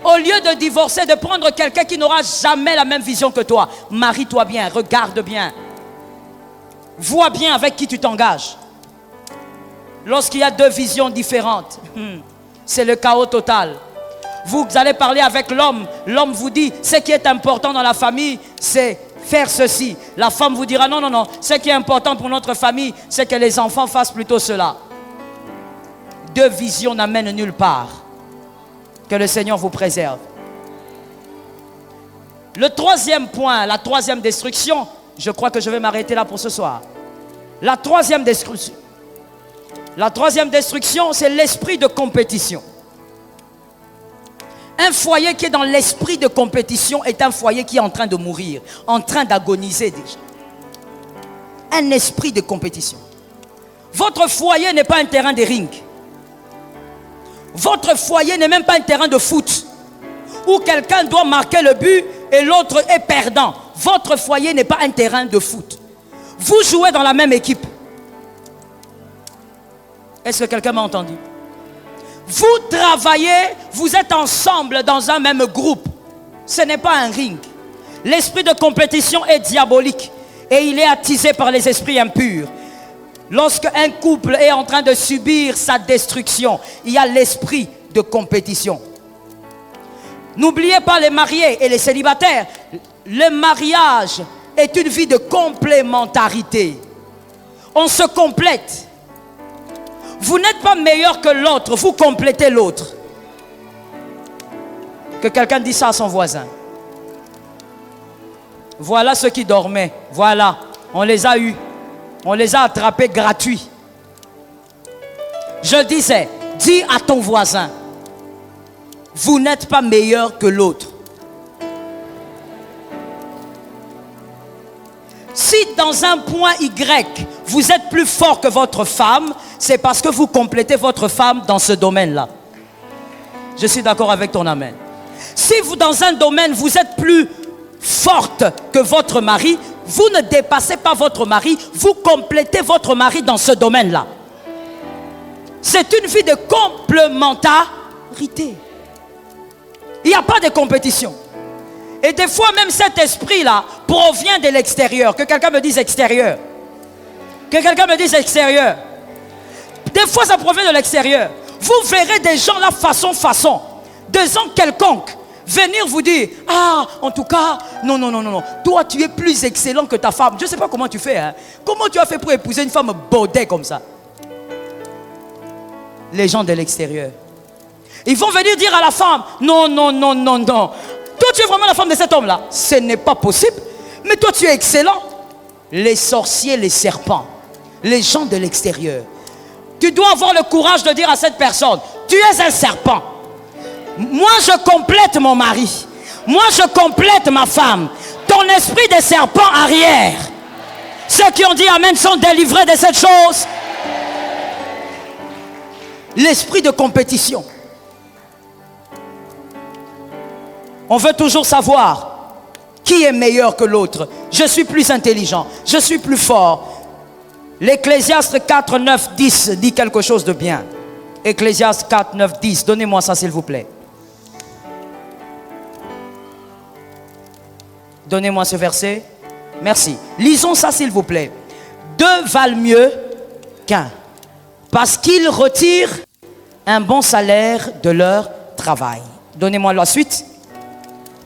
Au lieu de divorcer, de prendre quelqu'un qui n'aura jamais la même vision que toi, marie-toi bien, regarde bien. Vois bien avec qui tu t'engages. Lorsqu'il y a deux visions différentes, c'est le chaos total. Vous allez parler avec l'homme. L'homme vous dit, ce qui est important dans la famille, c'est faire ceci. La femme vous dira, non, non, non. Ce qui est important pour notre famille, c'est que les enfants fassent plutôt cela. Deux visions n'amènent nulle part. Que le Seigneur vous préserve. Le troisième point, la troisième destruction, je crois que je vais m'arrêter là pour ce soir. La troisième destruction. La troisième destruction, c'est l'esprit de compétition. Un foyer qui est dans l'esprit de compétition est un foyer qui est en train de mourir, en train d'agoniser déjà. Un esprit de compétition. Votre foyer n'est pas un terrain de ring. Votre foyer n'est même pas un terrain de foot où quelqu'un doit marquer le but et l'autre est perdant. Votre foyer n'est pas un terrain de foot. Vous jouez dans la même équipe. Est-ce que quelqu'un m'a entendu? Vous travaillez, vous êtes ensemble dans un même groupe. Ce n'est pas un ring. L'esprit de compétition est diabolique et il est attisé par les esprits impurs. Lorsqu'un couple est en train de subir sa destruction, il y a l'esprit de compétition. N'oubliez pas les mariés et les célibataires. Le mariage est une vie de complémentarité. On se complète. Vous n'êtes pas meilleur que l'autre, vous complétez l'autre. Que quelqu'un dise ça à son voisin. Voilà ceux qui dormaient. Voilà, on les a eus. On les a attrapés gratuits. Je disais, dis à ton voisin, vous n'êtes pas meilleur que l'autre. Si dans un point Y, vous êtes plus fort que votre femme, c'est parce que vous complétez votre femme dans ce domaine-là. Je suis d'accord avec ton amen. Si vous, dans un domaine, vous êtes plus forte que votre mari, vous ne dépassez pas votre mari, vous complétez votre mari dans ce domaine-là. C'est une vie de complémentarité. Il n'y a pas de compétition. Et des fois, même cet esprit-là provient de l'extérieur. Que quelqu'un me dise extérieur. Que quelqu'un me dise extérieur. Des fois, ça provient de l'extérieur. Vous verrez des gens là, façon, des gens quelconques, venir vous dire, ah, en tout cas, non, non, non, non, toi, tu es plus excellent que ta femme. Je ne sais pas comment tu fais. Hein? Comment tu as fait pour épouser une femme baudet comme ça? Les gens de l'extérieur. Ils vont venir dire à la femme, non, non, non, non, non. Toi, tu es vraiment la femme de cet homme-là. Ce n'est pas possible. Mais toi, tu es excellent. Les sorciers, les serpents, les gens de l'extérieur. Tu dois avoir le courage de dire à cette personne, tu es un serpent. Moi, je complète mon mari. Moi, je complète ma femme. Ton esprit de serpent arrière. Ceux qui ont dit amen sont délivrés de cette chose. L'esprit de compétition. On veut toujours savoir qui est meilleur que l'autre. Je suis plus intelligent. Je suis plus fort. L'Ecclésiaste 4, 9, 10 dit quelque chose de bien. Ecclésiaste 4, 9, 10. Donnez-moi ça, s'il vous plaît. Donnez-moi ce verset. Merci. Lisons ça, s'il vous plaît. Deux valent mieux qu'un, parce qu'ils retirent un bon salaire de leur travail. Donnez-moi la suite.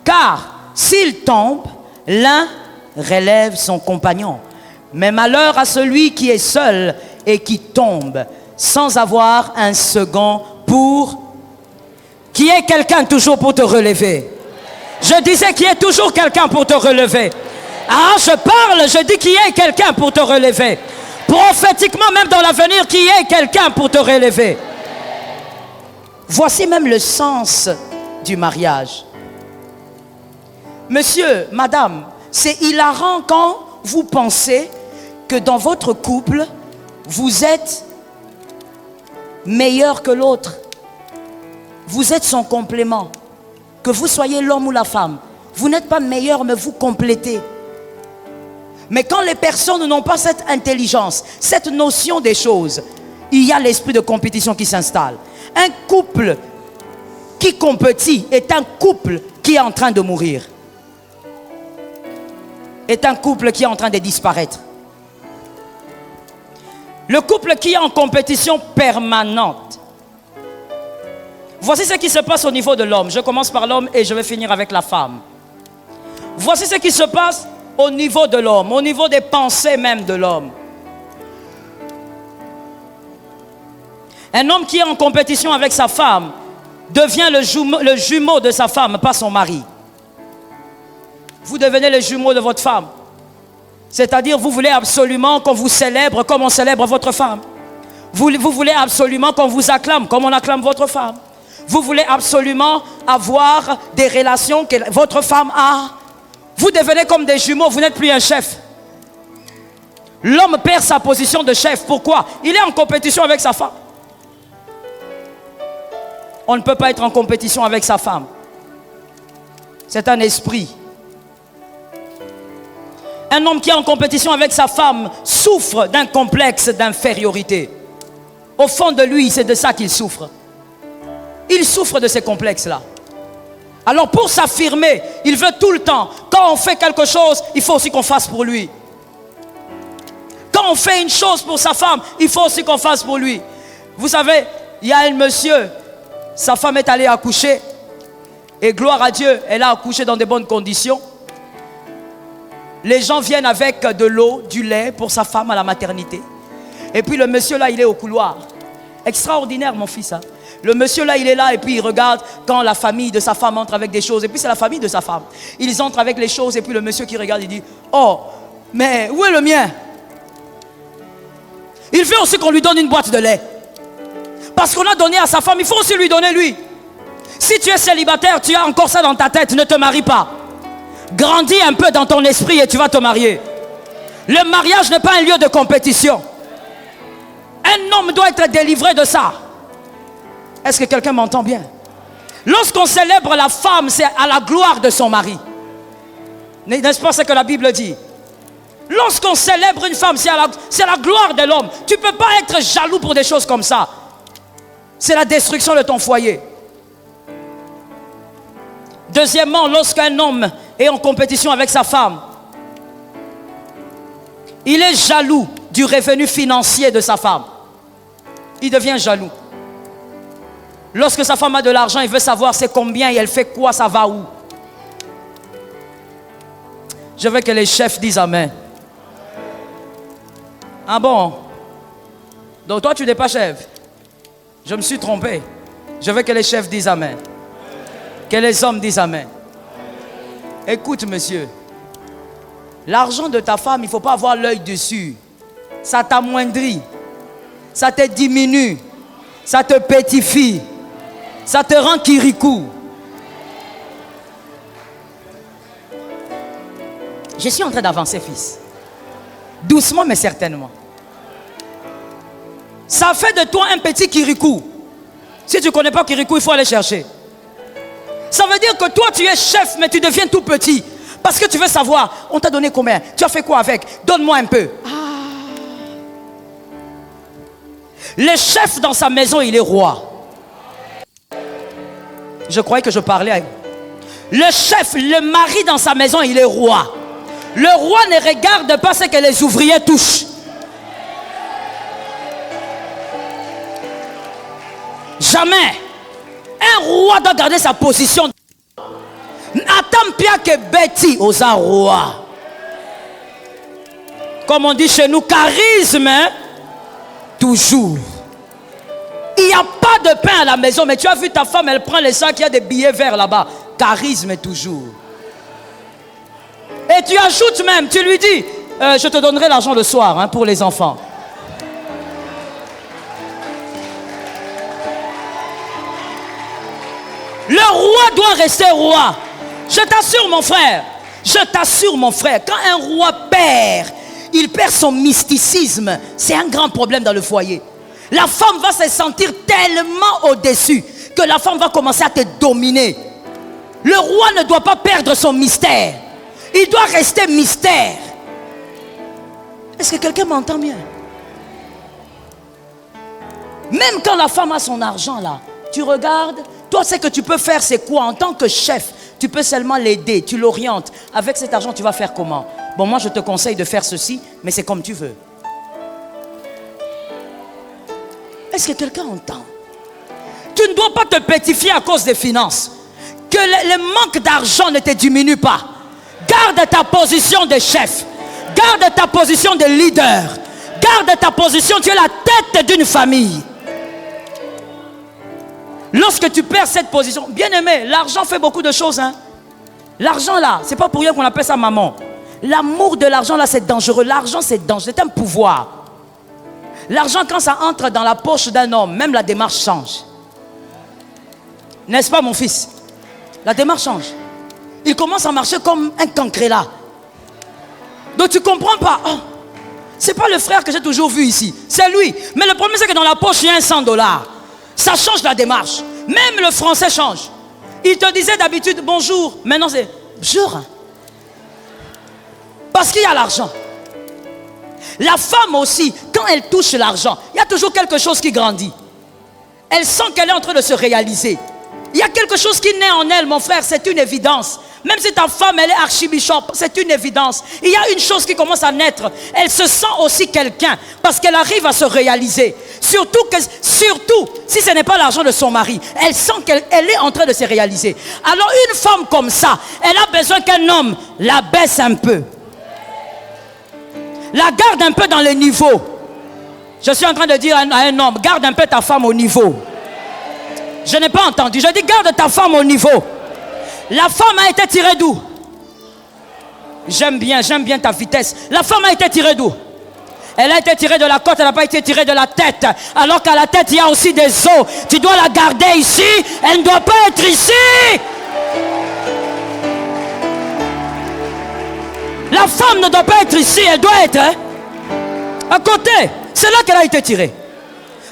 Car s'il tombe, l'un relève son compagnon. Mais malheur à celui qui est seul et qui tombe sans avoir un second pour... Qui est quelqu'un toujours pour te relever? Je disais qu'il y a toujours quelqu'un pour te relever. Ah, je parle, je dis qu'il y a quelqu'un pour te relever. Prophétiquement, même dans l'avenir, qu'il y ait quelqu'un pour te relever. Voici même le sens du mariage. Monsieur, madame, c'est hilarant quand vous pensez que dans votre couple, vous êtes meilleur que l'autre. Vous êtes son complément. Que vous soyez l'homme ou la femme, vous n'êtes pas meilleur, mais vous complétez. Mais quand les personnes n'ont pas cette intelligence, cette notion des choses, il y a l'esprit de compétition qui s'installe. Un couple qui compétit est un couple qui est en train de mourir. Est un couple qui est en train de disparaître. Le couple qui est en compétition permanente. Voici ce qui se passe au niveau de l'homme. Je commence par l'homme et je vais finir avec la femme. Voici ce qui se passe au niveau de l'homme, au niveau des pensées même de l'homme. Un homme qui est en compétition avec sa femme devient le jumeau de sa femme, pas son mari. Vous devenez le jumeau de votre femme. C'est-à-dire, vous voulez absolument qu'on vous célèbre comme on célèbre votre femme. Vous voulez absolument qu'on vous acclame comme on acclame votre femme. Vous voulez absolument avoir des relations que votre femme a. Vous devenez comme des jumeaux, vous n'êtes plus un chef. L'homme perd sa position de chef. Pourquoi? Il est en compétition avec sa femme. On ne peut pas être en compétition avec sa femme. C'est un esprit. Un homme qui est en compétition avec sa femme souffre d'un complexe d'infériorité. Au fond de lui, c'est de ça qu'il souffre. Il souffre de ces complexes-là. Alors pour s'affirmer, il veut tout le temps, quand on fait quelque chose, il faut aussi qu'on fasse pour lui. Quand on fait une chose pour sa femme, il faut aussi qu'on fasse pour lui. Vous savez, il y a un monsieur, sa femme est allée accoucher, et gloire à Dieu, elle a accouché dans de bonnes conditions. Les gens viennent avec de l'eau, du lait pour sa femme à la maternité. Et puis le monsieur là, il est au couloir. Extraordinaire mon fils, hein? Le monsieur là, il est là et puis il regarde quand la famille de sa femme entre avec des choses. Et puis c'est la famille de sa femme. Ils entrent avec les choses et puis le monsieur qui regarde, il dit: oh, mais où est le mien? Il veut aussi qu'on lui donne une boîte de lait. Parce qu'on a donné à sa femme, il faut aussi lui donner lui. Si tu es célibataire, tu as encore ça dans ta tête, ne te marie pas. Grandis un peu dans ton esprit et tu vas te marier. Le mariage n'est pas un lieu de compétition. Un homme doit être délivré de ça. Est-ce que quelqu'un m'entend bien? Lorsqu'on célèbre la femme, c'est à la gloire de son mari. N'est-ce pas ce que la Bible dit? Lorsqu'on célèbre une femme, c'est la gloire de l'homme. Tu ne peux pas être jaloux pour des choses comme ça. C'est la destruction de ton foyer. Deuxièmement, lorsqu'un homme est en compétition avec sa femme, il est jaloux du revenu financier de sa femme. Il devient jaloux. Lorsque sa femme a de l'argent, il veut savoir c'est combien et elle fait quoi, ça va où. Je veux que les chefs disent amen. Ah bon? Donc toi tu n'es pas chef. Je me suis trompé. Je veux que les chefs disent amen. Que les hommes disent amen. Écoute monsieur, l'argent de ta femme, il ne faut pas avoir l'œil dessus. Ça t'amoindrit. Ça te diminue. Ça te pétifie. Ça te rend kirikou. Je suis en train d'avancer, fils. Doucement, mais certainement. Ça fait de toi un petit kirikou. Si tu ne connais pas kirikou, il faut aller chercher. Ça veut dire que toi, tu es chef, mais tu deviens tout petit. Parce que tu veux savoir, on t'a donné combien? Tu as fait quoi avec? Donne-moi un peu. Le chef dans sa maison, il est roi. Je croyais que je parlais à... Le chef, le mari dans sa maison, il est roi. Le roi ne regarde pas ce que les ouvriers touchent. Jamais. Un roi doit garder sa position. Attends bien que Betty aux roi. Comme on dit chez nous, charisme, hein? Toujours. Il n'y a pas de pain à la maison, mais tu as vu ta femme, elle prend les sacs, il y a des billets verts là-bas. Charisme toujours. Et tu ajoutes même, tu lui dis, je te donnerai l'argent le soir, hein, pour les enfants. Le roi doit rester roi. Je t'assure mon frère. Je t'assure mon frère. Quand un roi perd, il perd son mysticisme. C'est un grand problème dans le foyer. La femme va se sentir tellement au-dessus que la femme va commencer à te dominer. Le roi ne doit pas perdre son mystère. Il doit rester mystère. Est-ce que quelqu'un m'entend bien? Même quand la femme a son argent là, tu regardes, toi ce que tu peux faire c'est quoi? En tant que chef, tu peux seulement l'aider, tu l'orientes. Avec cet argent tu vas faire comment? Bon, moi je te conseille de faire ceci, mais c'est comme tu veux. Est-ce que quelqu'un entend? Tu ne dois pas te pétrifier à cause des finances. Que le manque d'argent ne te diminue pas. Garde ta position de chef. Garde ta position de leader. Garde ta position, tu es la tête d'une famille. Lorsque tu perds cette position, bien aimé, l'argent fait beaucoup de choses. Hein? L'argent là, c'est pas pour rien qu'on appelle ça maman. L'amour de l'argent là, c'est dangereux. L'argent c'est dangereux, c'est un pouvoir. L'argent quand ça entre dans la poche d'un homme, même la démarche change. N'est-ce pas mon fils? La démarche change. Il commence à marcher comme un cancrélat. Donc tu ne comprends pas. Oh, c'est pas le frère que j'ai toujours vu ici. C'est lui. Mais le problème c'est que dans la poche il y a un $100. Ça change la démarche. Même le français change. Il te disait d'habitude bonjour. Maintenant c'est bonjour. Parce qu'il y a l'argent. La femme aussi, quand elle touche l'argent, il y a toujours quelque chose qui grandit. Elle sent qu'elle est en train de se réaliser. Il y a quelque chose qui naît en elle, mon frère, c'est une évidence. Même si ta femme, elle est archibishop, c'est une évidence. Il y a une chose qui commence à naître. Elle se sent aussi quelqu'un parce qu'elle arrive à se réaliser. Surtout si ce n'est pas l'argent de son mari. Elle sent qu'elle est en train de se réaliser. Alors une femme comme ça, elle a besoin qu'un homme la baisse un peu. La garde un peu dans le niveau. Je suis en train de dire à un homme, garde un peu ta femme au niveau. Je n'ai pas entendu. Je dis garde ta femme au niveau. La femme a été tirée d'où? J'aime bien ta vitesse. La femme a été tirée d'où? Elle a été tirée de la côte, elle n'a pas été tirée de la tête. Alors qu'à la tête, il y a aussi des os. Tu dois la garder ici. Elle ne doit pas être ici. La femme ne doit pas être ici. Elle doit être à côté. C'est là qu'elle a été tirée.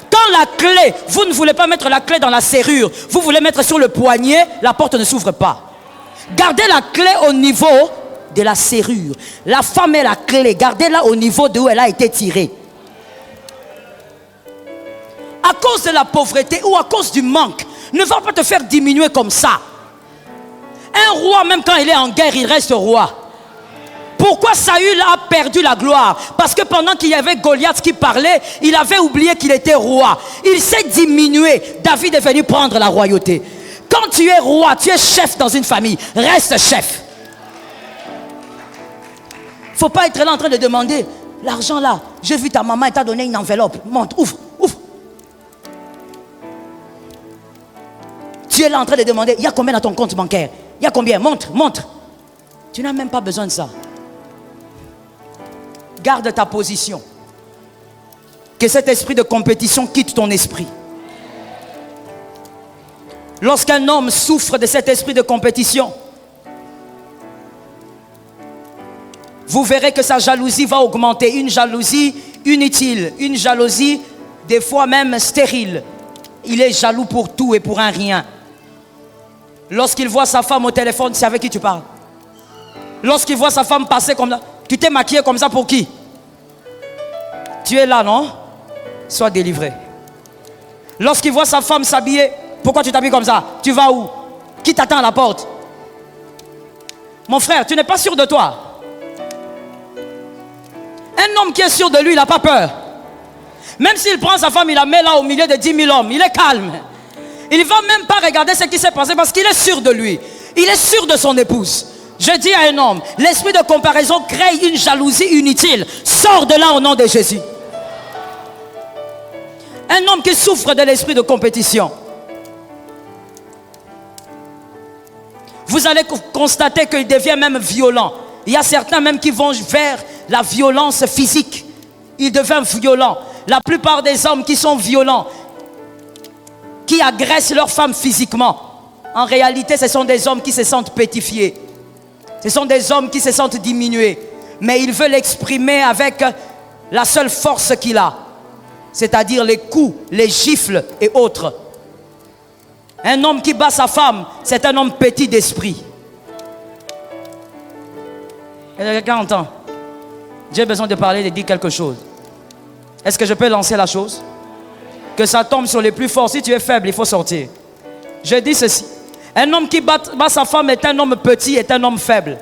Quand la clé, vous ne voulez pas mettre la clé dans la serrure, vous voulez mettre sur le poignet, la porte ne s'ouvre pas. Gardez la clé au niveau de la serrure. La femme est la clé, gardez-la au niveau d'où elle a été tirée. À cause de la pauvreté ou à cause du manque, ne va pas te faire diminuer comme ça. Un roi, même quand il est en guerre, il reste roi. Pourquoi Saül a perdu la gloire? Parce que pendant qu'il y avait Goliath qui parlait, il avait oublié qu'il était roi. Il s'est diminué. David est venu prendre la royauté. Quand tu es roi, tu es chef dans une famille, reste chef. Il ne faut pas être là en train de demander l'argent là. J'ai vu ta maman, elle t'a donné une enveloppe. Monte, ouvre. Tu es là en train de demander, il y a combien dans ton compte bancaire? Il y a combien? Montre. Tu n'as même pas besoin de ça. Garde ta position. Que cet esprit de compétition quitte ton esprit. Lorsqu'un homme souffre de cet esprit de compétition, vous verrez que sa jalousie va augmenter. Une jalousie inutile, une jalousie des fois même stérile. Il est jaloux pour tout et pour un rien. Lorsqu'il voit sa femme au téléphone, c'est avec qui tu parles? Lorsqu'il voit sa femme passer comme ça, tu t'es maquillé comme ça pour qui? Tu es là, non? Sois délivré. Lorsqu'il voit sa femme s'habiller, pourquoi tu t'habilles comme ça? Tu vas où? Qui t'attend à la porte? Mon frère, tu n'es pas sûr de toi. Un homme qui est sûr de lui, il n'a pas peur. Même s'il prend sa femme, il la met là au milieu de 10 000 hommes, il est calme. Il ne va même pas regarder ce qui s'est passé parce qu'il est sûr de lui. Il est sûr de son épouse. Je dis à un homme, l'esprit de comparaison crée une jalousie inutile. Sors de là au nom de Jésus. Un homme qui souffre de l'esprit de compétition. Vous allez constater qu'il devient même violent. Il y a certains même qui vont vers la violence physique. Ils deviennent violents. La plupart des hommes qui sont violents, qui agressent leur femme physiquement, En réalité, ce sont des hommes qui se sentent pétrifiés. Ce sont des hommes qui se sentent diminués. Mais il veut l'exprimer avec la seule force qu'il a. C'est-à-dire les coups, les gifles et autres. Un homme qui bat sa femme, c'est un homme petit d'esprit. Et quelqu'un entend? J'ai besoin de parler, de dire quelque chose. Est-ce que je peux lancer la chose? Que ça tombe sur les plus forts. Si tu es faible, il faut sortir. Je dis ceci. Un homme qui bat sa femme est un homme petit, est un homme faible.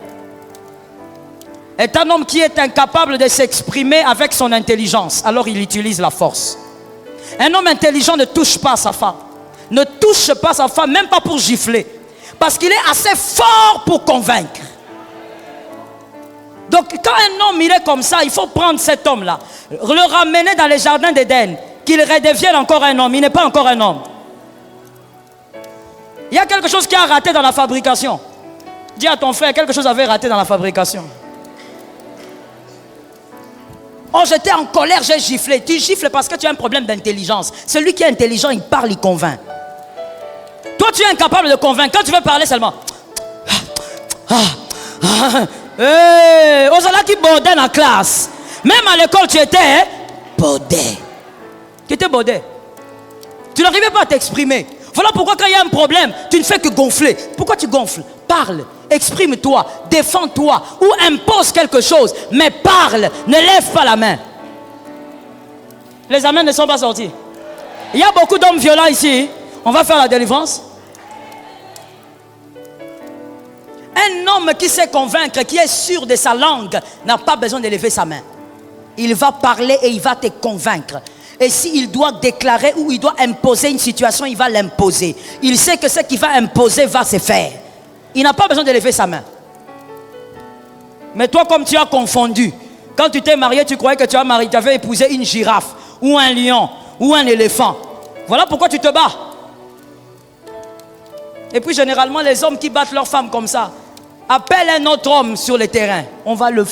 Est un homme qui est incapable de s'exprimer avec son intelligence. Alors il utilise la force. Un homme intelligent ne touche pas sa femme. Ne touche pas sa femme, même pas pour gifler. Parce qu'il est assez fort pour convaincre. Donc quand un homme il est comme ça, il faut prendre cet homme-là, le ramener dans les jardins d'Éden, qu'il redevienne encore un homme. Il n'est pas encore un homme. Il y a quelque chose qui a raté dans la fabrication. Dis à ton frère, quelque chose avait raté dans la fabrication. Oh, j'étais en colère, j'ai giflé. Tu gifles parce que tu as un problème d'intelligence. Celui qui est intelligent, il parle, il convainc. Toi, tu es incapable de convaincre. Quand tu veux parler seulement. Osala qui bordait dans la classe. Même à l'école, tu étais bordé. Tu étais bordé. Tu n'arrivais pas à t'exprimer. Voilà pourquoi quand il y a un problème, tu ne fais que gonfler. Pourquoi tu gonfles? Parle, exprime-toi, défends-toi ou impose quelque chose. Mais parle, ne lève pas la main. Les amens ne sont pas sortis. Il y a beaucoup d'hommes violents ici. On va faire la délivrance. Un homme qui sait convaincre, qui est sûr de sa langue, n'a pas besoin de lever sa main. Il va parler et il va te convaincre. Et s'il doit déclarer ou il doit imposer une situation, il va l'imposer. Il sait que ce qu'il va imposer va se faire. Il n'a pas besoin de lever sa main. Mais toi, comme tu as confondu, quand tu t'es marié, tu croyais que tu avais épousé une girafe, ou un lion, ou un éléphant. Voilà pourquoi tu te bats. Et puis généralement, les hommes qui battent leurs femmes comme ça, appellent un autre homme sur le terrain. On va le...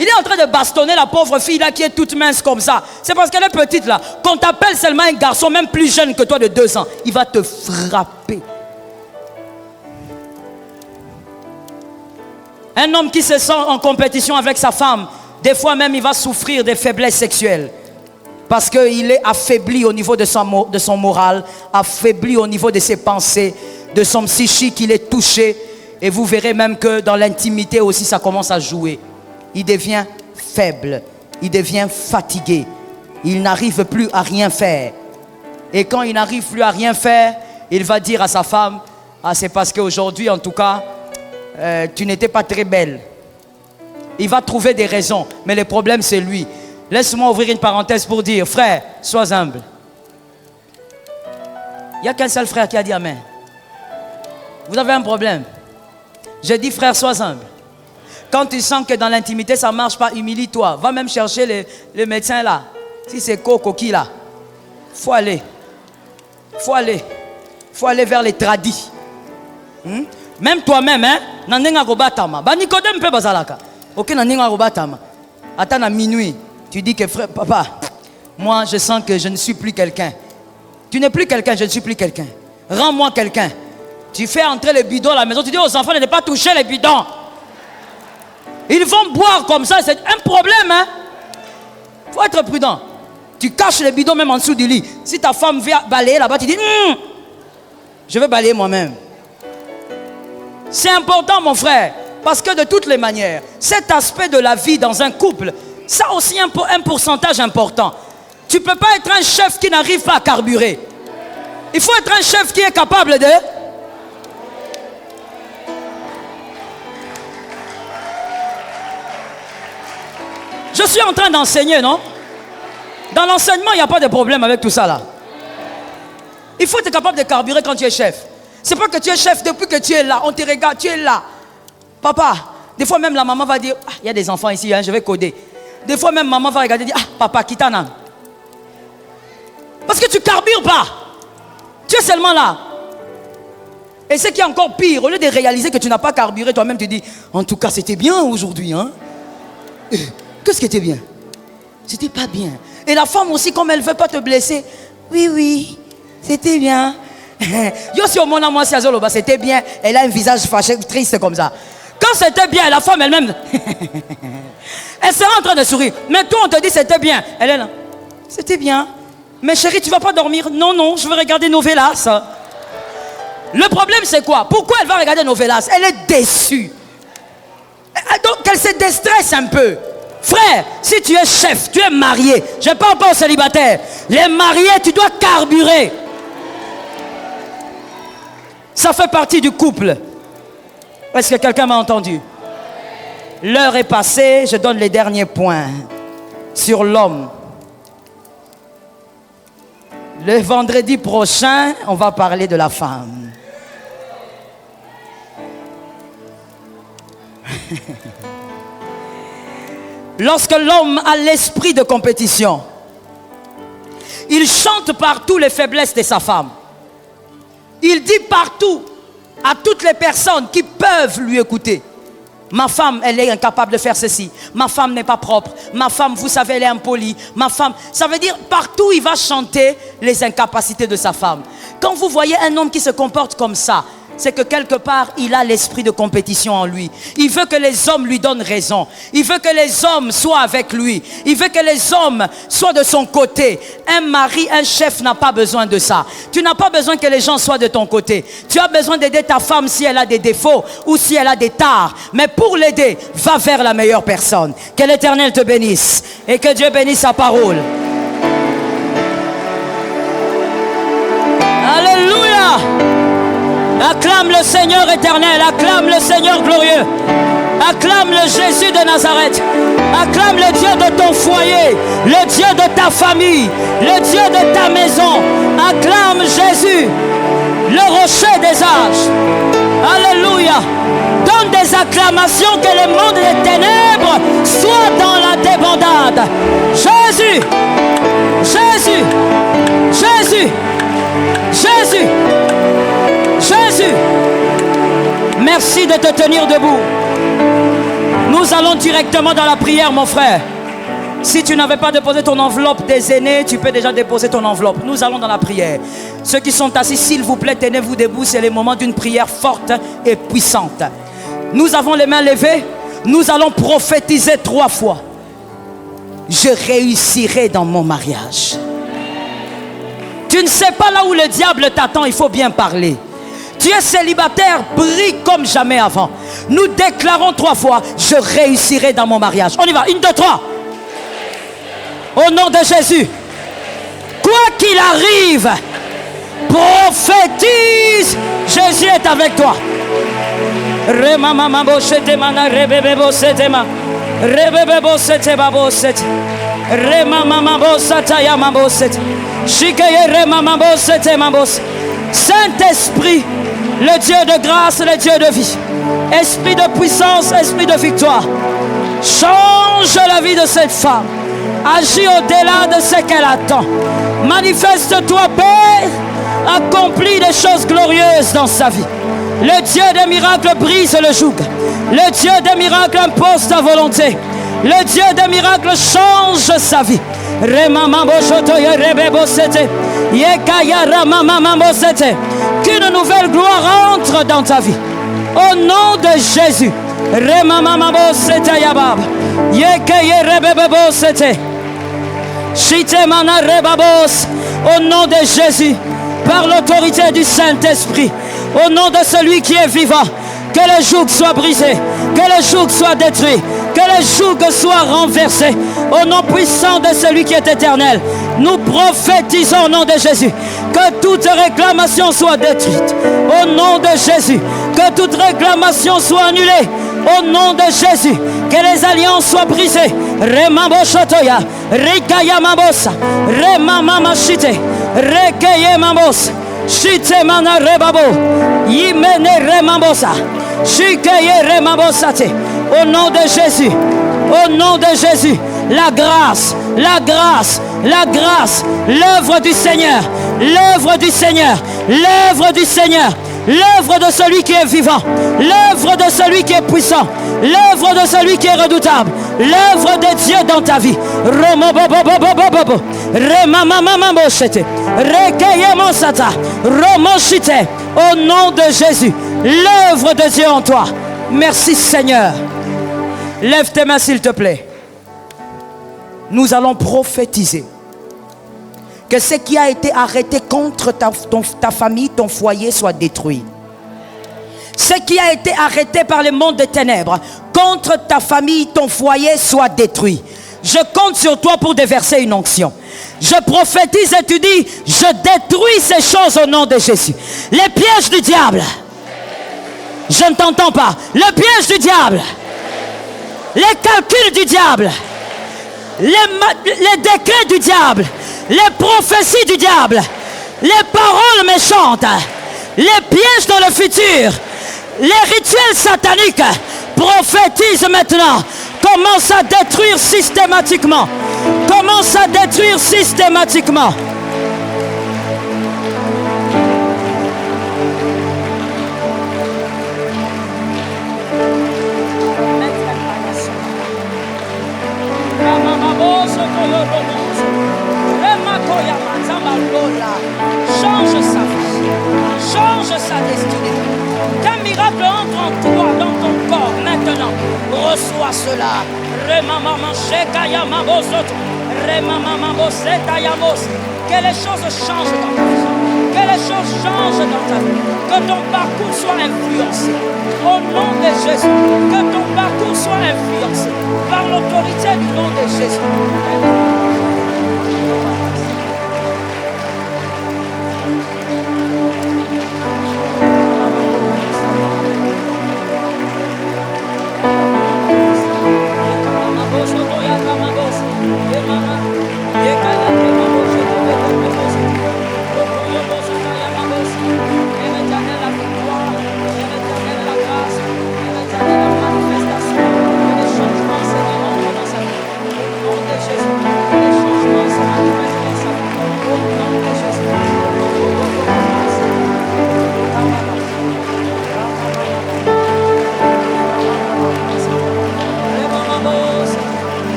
Il est en train de bastonner la pauvre fille là qui est toute mince comme ça. C'est parce qu'elle est petite là. Quand t'appelles seulement un garçon même plus jeune que toi de 2 ans, il va te frapper. Un homme qui se sent en compétition avec sa femme, des fois même il va souffrir des faiblesses sexuelles. Parce qu'il est affaibli au niveau de son moral, affaibli au niveau de ses pensées, de son psychique, il est touché. Et vous verrez même que dans l'intimité aussi ça commence à jouer. Il devient faible, il devient fatigué, il n'arrive plus à rien faire. Et quand il n'arrive plus à rien faire, il va dire à sa femme, ah c'est parce qu'aujourd'hui en tout cas, tu n'étais pas très belle. Il va trouver des raisons, mais le problème c'est lui. Laisse-moi ouvrir une parenthèse pour dire, frère, sois humble. Il n'y a qu'un seul frère qui a dit amen. Vous avez un problème. J'ai dit frère, sois humble. Quand tu sens que dans l'intimité ça ne marche pas, humilie-toi. Va même chercher le médecin là. Si c'est Coco qui là, faut aller. Faut aller vers les tradis. Même toi-même, hein. Nandenga robatama. Ba Nicodème peut bazalaka. Ok, nandenga robatama. Attends à minuit. Tu dis que frère, papa, moi je sens que je ne suis plus quelqu'un. Tu n'es plus quelqu'un, je ne suis plus quelqu'un. Rends-moi quelqu'un. Tu fais entrer le bidon à la maison. Tu dis aux enfants de ne pas toucher les bidons. Ils vont boire comme ça, c'est un problème, hein. Faut être prudent. Tu caches les bidons même en dessous du lit. Si ta femme vient balayer là-bas, tu dis je vais balayer moi-même. C'est important, mon frère, parce que de toutes les manières, cet aspect de la vie dans un couple, ça aussi un pourcentage important. Tu ne peux pas être un chef qui n'arrive pas à carburer. Il faut être un chef qui est capable de... Je suis en train d'enseigner, non? Dans l'enseignement, il n'y a pas de problème avec tout ça là. Il faut être capable de carburer quand tu es chef. C'est pas que tu es chef depuis que tu es là. On te regarde, tu es là. Papa, des fois même la maman va dire, ah, il y a des enfants ici, hein, je vais coder. Des fois même maman va regarder et dire, ah, papa, kitana. Parce que tu carbures pas. Tu es seulement là. Et ce qui est encore pire, au lieu de réaliser que tu n'as pas carburé, toi-même tu dis, en tout cas c'était bien aujourd'hui, hein. Qu'est-ce qui était bien? C'était pas bien. Et la femme aussi, comme elle ne veut pas te blesser, oui, C'était bien. Yo, si au monde à moi, si c'était bien. Elle a un visage fâché, triste comme ça. Quand c'était bien, la femme elle-même, elle sera en train de sourire. Mais toi, on te dit c'était bien. Elle est là. C'était bien. Mais chérie, tu vas pas dormir? Non, non, je veux regarder Novelas. Le problème, c'est quoi? Pourquoi elle va regarder Novelas? Elle est déçue. Donc, elle se déstresse un peu. Frère, si tu es chef, tu es marié. Je ne parle pas aux célibataires. Les mariés, tu dois carburer. Ça fait partie du couple. Est-ce que quelqu'un m'a entendu? L'heure est passée, je donne les derniers points sur l'homme. Le vendredi prochain, on va parler de la femme. Lorsque l'homme a l'esprit de compétition, il chante partout les faiblesses de sa femme. Il dit partout à toutes les personnes qui peuvent lui écouter: ma femme, elle est incapable de faire ceci. Ma femme n'est pas propre. Ma femme, vous savez, elle est impolie. Ma femme, ça veut dire partout il va chanter les incapacités de sa femme. Quand vous voyez un homme qui se comporte comme ça, c'est que quelque part, il a l'esprit de compétition en lui. Il veut que les hommes lui donnent raison. Il veut que les hommes soient avec lui. Il veut que les hommes soient de son côté. Un mari, un chef n'a pas besoin de ça. Tu n'as pas besoin que les gens soient de ton côté. Tu as besoin d'aider ta femme si elle a des défauts ou si elle a des tares. Mais pour l'aider, va vers la meilleure personne. Que l'Éternel te bénisse et que Dieu bénisse sa parole. Alléluia! Acclame le Seigneur éternel, acclame le Seigneur glorieux, acclame le Jésus de Nazareth, acclame le Dieu de ton foyer, le Dieu de ta famille, le Dieu de ta maison. Acclame Jésus, le rocher des âges. Alléluia. Donne des acclamations, que le monde des ténèbres soit dans la débandade. Jésus, Jésus, Jésus, Jésus. Jésus, merci de te tenir debout. Nous allons directement dans la prière, mon frère. Si tu n'avais pas déposé ton enveloppe des aînés, tu peux déjà déposer ton enveloppe. Nous allons dans la prière. Ceux qui sont assis, s'il vous plaît, tenez-vous debout. C'est le moment d'une prière forte et puissante. Nous avons les mains levées. Nous allons prophétiser 3 fois. Je réussirai dans mon mariage. Tu ne sais pas là où le diable t'attend, il faut bien parler. Tu es célibataire, brille comme jamais avant. Nous déclarons 3 fois: je réussirai dans mon mariage. On y va, 1, 2, 3. Au nom de Jésus, quoi qu'il arrive, prophétise, Jésus est avec toi. Saint-Esprit, le Dieu de grâce, le Dieu de vie, esprit de puissance, esprit de victoire, change la vie de cette femme. Agis au-delà de ce qu'elle attend. Manifeste-toi, Père. Accomplis des choses glorieuses dans sa vie. Le Dieu des miracles brise le joug. Le Dieu des miracles impose ta volonté. Le Dieu des miracles change sa vie. Qu'une nouvelle gloire entre dans ta vie. Au nom de Jésus. Au nom de Jésus, par l'autorité du Saint-Esprit, au nom de celui qui est vivant, que le joug soit brisé, que le joug soit détruit, que le joug soit renversé, au nom puissant de celui qui est éternel. Nous prophétisons au nom de Jésus que toute réclamation soit détruite, au nom de Jésus, que toute réclamation soit annulée, au nom de Jésus, que les alliances soient brisées. Remambo Shotoya, Rikaya Mambosa, Remamama Shite, Rekeye Mambos, Shite Mana Rebabo, Yimene Remambosa, Shikeye Remambosate. Au nom de Jésus, au nom de Jésus, la grâce, la grâce, la grâce, l'œuvre du Seigneur, l'œuvre du Seigneur, l'œuvre du Seigneur, l'œuvre de celui qui est vivant, l'œuvre de celui qui est puissant, l'œuvre de celui qui est redoutable, l'œuvre de Dieu dans ta vie. Au nom de Jésus, l'œuvre de Dieu en toi. Merci Seigneur. Lève tes mains s'il te plaît. Nous allons prophétiser que ce qui a été arrêté contre ta famille, ton foyer soit détruit. Ce qui a été arrêté par le monde des ténèbres contre ta famille, ton foyer soit détruit. Je compte sur toi pour déverser une onction. Je prophétise et tu dis, je détruis ces choses au nom de Jésus. Les pièges du diable. Je ne t'entends pas. Le piège du diable. Les calculs du diable. Les décrets du diable. Les prophéties du diable. Les paroles méchantes. Les pièges dans le futur. Les rituels sataniques. Prophétise maintenant. Commence à détruire systématiquement. Commence à détruire systématiquement. Change sa vie. Change sa destinée. Qu'un miracle entre en toi, dans ton corps, maintenant. Reçois cela. Que les choses changent dans ta vie. Que les choses changent dans ta vie. Que ton parcours soit influencé. Au nom de Jésus. Que ton parcours soit influencé. Par l'autorité du nom de Jésus.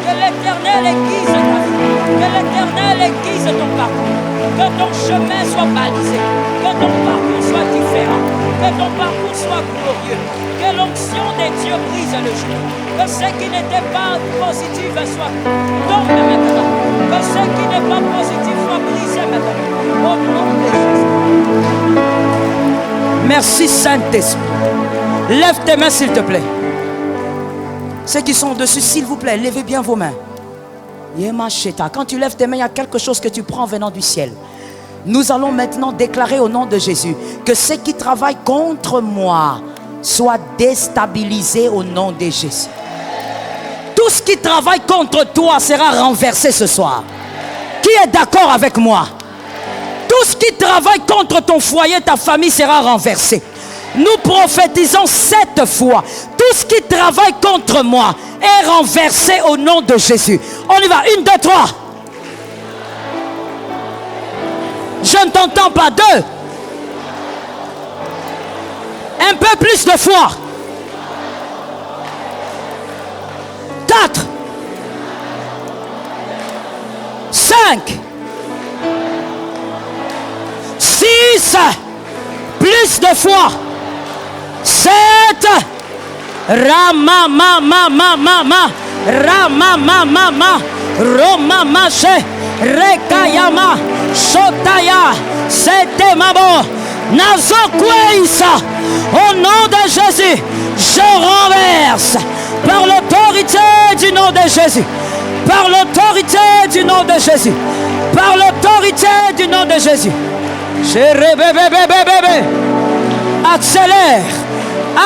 Que l'Éternel aiguise ta vie. Que l'Éternel aiguise ton parcours. Que ton chemin soit balisé. Que ton parcours soit différent. Que ton parcours soit glorieux. Que l'onction de Dieu brise le genou. Que ce qui n'était pas positif soit tombe maintenant. Que ce qui n'est pas positif soit brisé maintenant. Au nom de Jésus. Merci Saint-Esprit. Lève tes mains s'il te plaît. Ceux qui sont dessus, s'il vous plaît, levez bien vos mains. Quand tu lèves tes mains, il y a quelque chose que tu prends venant du ciel. Nous allons maintenant déclarer au nom de Jésus que ceux qui travaillent contre moi soient déstabilisés au nom de Jésus. Tout ce qui travaille contre toi sera renversé ce soir. Qui est d'accord avec moi? Tout ce qui travaille contre ton foyer, ta famille sera renversé. Nous prophétisons 7 fois. Tout ce qui travaille contre moi est renversé au nom de Jésus. On y va. 1, 2, 3. Je ne t'entends pas. 2. Un peu plus de foi. 4. 5. 6. Plus de foi. 7. Rama ma ma ma ma ma Rama ma ma ma Roma mache Rekayama Shotaya Sete mabo Nazokweisa. Au nom de Jésus, je renverse par l'autorité du nom de Jésus. Par l'autorité du nom de Jésus. Par l'autorité du nom de Jésus. Accélère.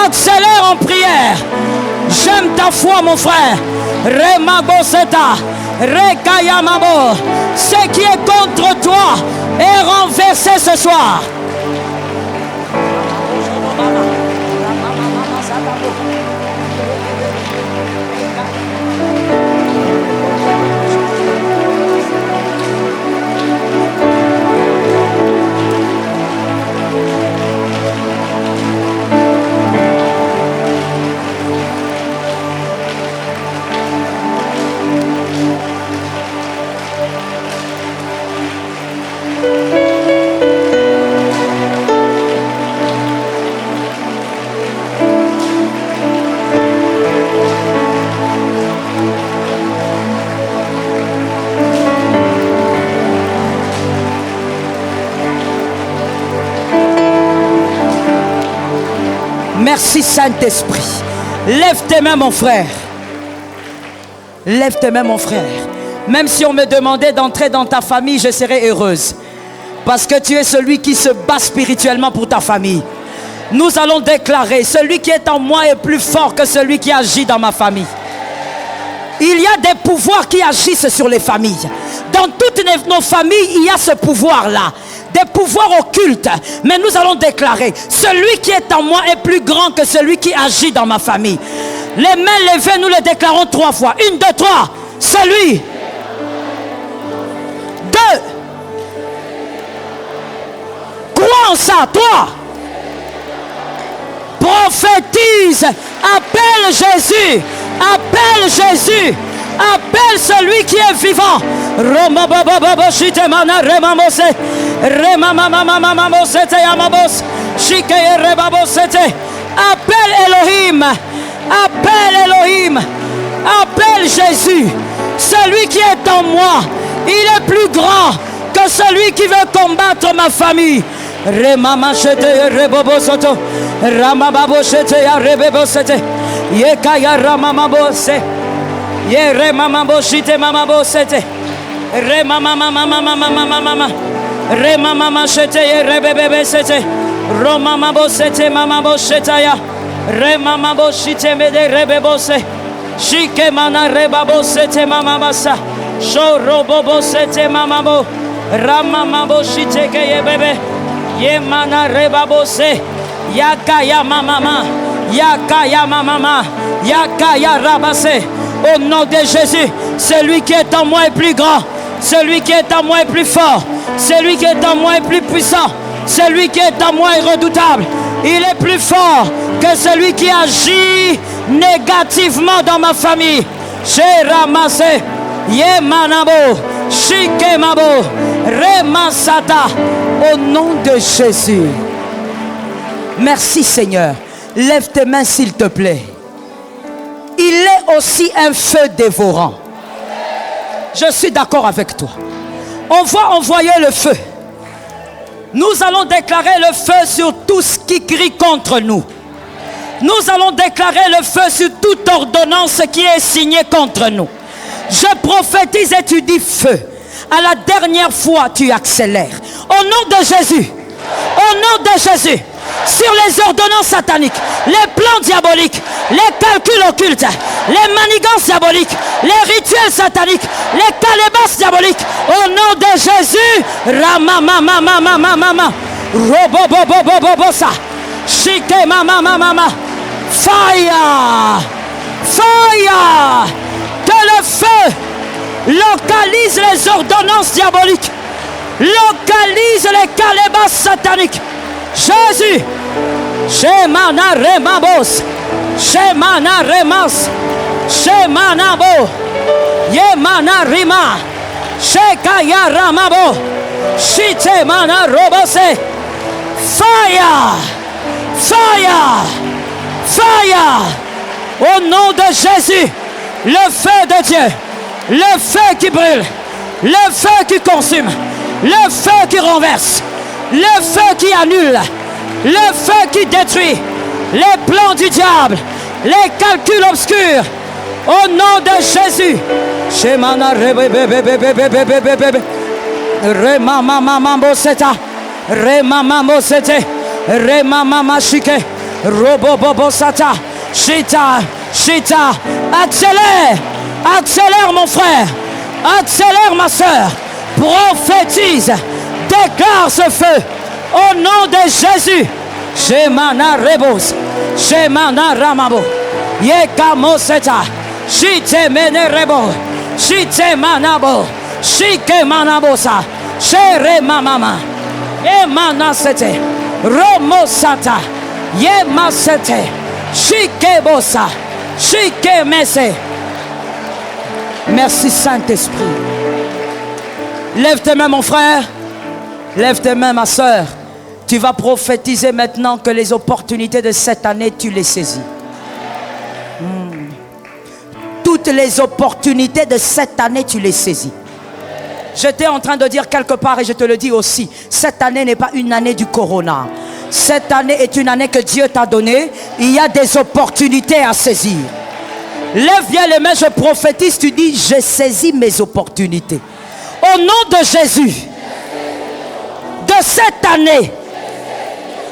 Accélère en prière. J'aime ta foi, mon frère. Remagoseta, Rekayamabo. Ce qui est contre toi est renversé ce soir. Merci Saint-Esprit. Lève tes mains mon frère. Lève tes mains mon frère. Même si on me demandait d'entrer dans ta famille, je serais heureuse. Parce que tu es celui qui se bat spirituellement pour ta famille. Nous allons déclarer, celui qui est en moi est plus fort que celui qui agit dans ma famille. Il y a des pouvoirs qui agissent sur les familles. Dans toutes nos familles, il y a ce pouvoir-là. Des pouvoirs occultes. Mais nous allons déclarer, celui qui est en moi est plus grand que celui qui agit dans ma famille. Les mains levées, nous les déclarons 3 fois. 1, 2, 3. Celui. 2. Crois en ça, 3. Prophétise. Appelle Jésus. Appelle Jésus. Appelle celui qui est vivant. Appelle Elohim. Appelle Elohim. Appelle Jésus. Celui qui est en moi, il est plus grand que celui qui veut combattre ma famille. Remama chete rebobo soto. Ramababo chete ya rebebo sete. Yekaya ramamabo se. Ye remamabo chite mamabo sete. Remamama mama mama mama mama. Remamama chete ye rebebebe sete. Romamabo sete mamabo chetaya. Remamabo chite mede rebebo se. Shike mana rebabo sete mamabasa. Shorobobo sete mamabo. Ramamabo chite ke ye bebe. Ye mana rebabo se. Yakaya mamama. Yakaya mamama. Yakaya rabase. Au nom de Jésus, celui qui est en moi est plus grand. Celui qui est en moi est plus fort. Celui qui est en moi est plus puissant. Celui qui est en moi est redoutable. Il est plus fort que celui qui agit négativement dans ma famille. J'ai ramassé. Yemanabo. Shikemabo. Remasata. Au nom de Jésus. Merci Seigneur. Lève tes mains s'il te plaît. Il est aussi un feu dévorant. Je suis d'accord avec toi. On va envoyer le feu. Nous allons déclarer le feu sur tout ce qui crie contre nous. Nous allons déclarer le feu sur toute ordonnance qui est signée contre nous. Je prophétise et tu dis feu. À la dernière fois, tu accélères. Au nom de Jésus. Au nom de Jésus. Sur les ordonnances sataniques, les plans diaboliques, les calculs occultes, les manigances diaboliques, les rituels sataniques, les calebasses diaboliques, au nom de Jésus, Ramamamamamamama, Robobobobobobosa, Shike Mamamamama, Fire, Fire, que le feu localise les ordonnances diaboliques, localise les calebasses sataniques. Jésus, Shemana Remabos, Shemana Remas, Shemanabo, Yemana Rima, Shekaya Ramabo, Shitemana Robose, Fire, Fire, Fire, au nom de Jésus, le feu de Dieu, le feu qui brûle, le feu qui consume, le feu qui renverse. Le feu qui annule, le feu qui détruit les plans du diable, les calculs obscurs, au nom de Jésus. Shemana remamamamamboseta, remamamosete, remamamashike, robobobosata, shita, shita. Accélère, accélère mon frère, accélère ma soeur, prophétise. Déclare ce feu au nom de Jésus. Shemana Rebos, Shemana Ramabo, Yekamoseta, Shite Mene Rebo, Shite Manabo, Shike Manabosa, Shere Mamama, Yemanasete, Romosata, Yemasete, Shike Bosa, Shike Mese. Merci Saint-Esprit. Lève tes mains mon frère. Lève tes mains ma soeur. Tu vas prophétiser maintenant que les opportunités de cette année, tu les saisis. Toutes les opportunités de cette année, tu les saisis. J'étais en train de dire quelque part et je te le dis aussi, cette année n'est pas une année du corona. Cette année est une année que Dieu t'a donnée. Il y a des opportunités à saisir. Lève bien les mains, je prophétise, tu dis, j'ai saisi mes opportunités. Au nom de Jésus, de cette année,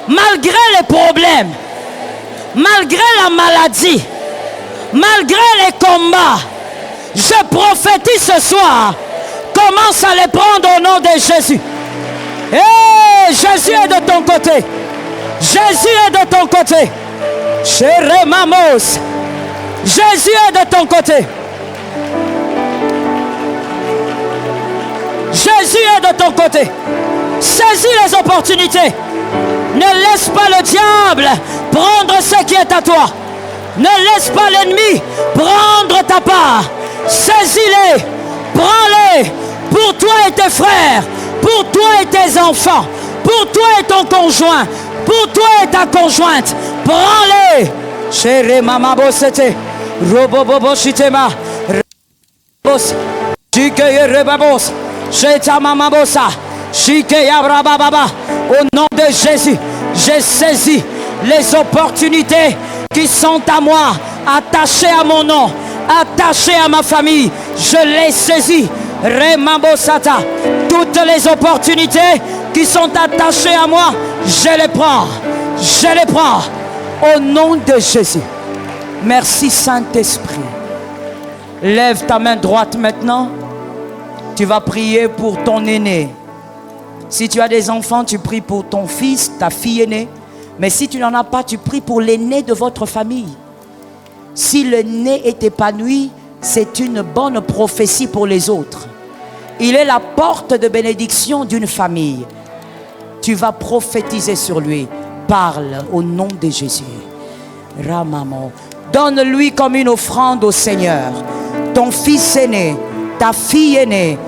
malgré les problèmes, malgré la maladie, malgré les combats, je prophétise ce soir, commence à les prendre au nom de Jésus. Et Jésus est de ton côté. Jésus est de ton côté. Chéremamos. Jésus est de ton côté. Jésus est de ton côté. Saisis les opportunités. Ne laisse pas le diable prendre ce qui est à toi. Ne laisse pas l'ennemi prendre ta part. Saisis-les. Prends-les. Pour toi et tes frères. Pour toi et tes enfants. Pour toi et ton conjoint. Pour toi et ta conjointe. Prends-les. Chérie maman bossete. Robobobo chitema. Rebos. Chikeye rebabos. Cheta maman bossa. Chikeye brababa. Au nom de Jésus, j'ai saisi les opportunités qui sont à moi, attachées à mon nom, attachées à ma famille. Je les saisis. Remambosata. Toutes les opportunités qui sont attachées à moi, je les prends. Je les prends. Au nom de Jésus. Merci Saint-Esprit. Lève ta main droite maintenant. Tu vas prier pour ton aîné. Si tu as des enfants, tu pries pour ton fils, ta fille aînée. Mais si tu n'en as pas, tu pries pour l'aîné de votre famille. Si l'aîné est épanoui, c'est une bonne prophétie pour les autres. Il est la porte de bénédiction d'une famille. Tu vas prophétiser sur lui. Parle au nom de Jésus. Ramamo. Donne-lui comme une offrande au Seigneur. Ton fils aîné, ta fille aînée.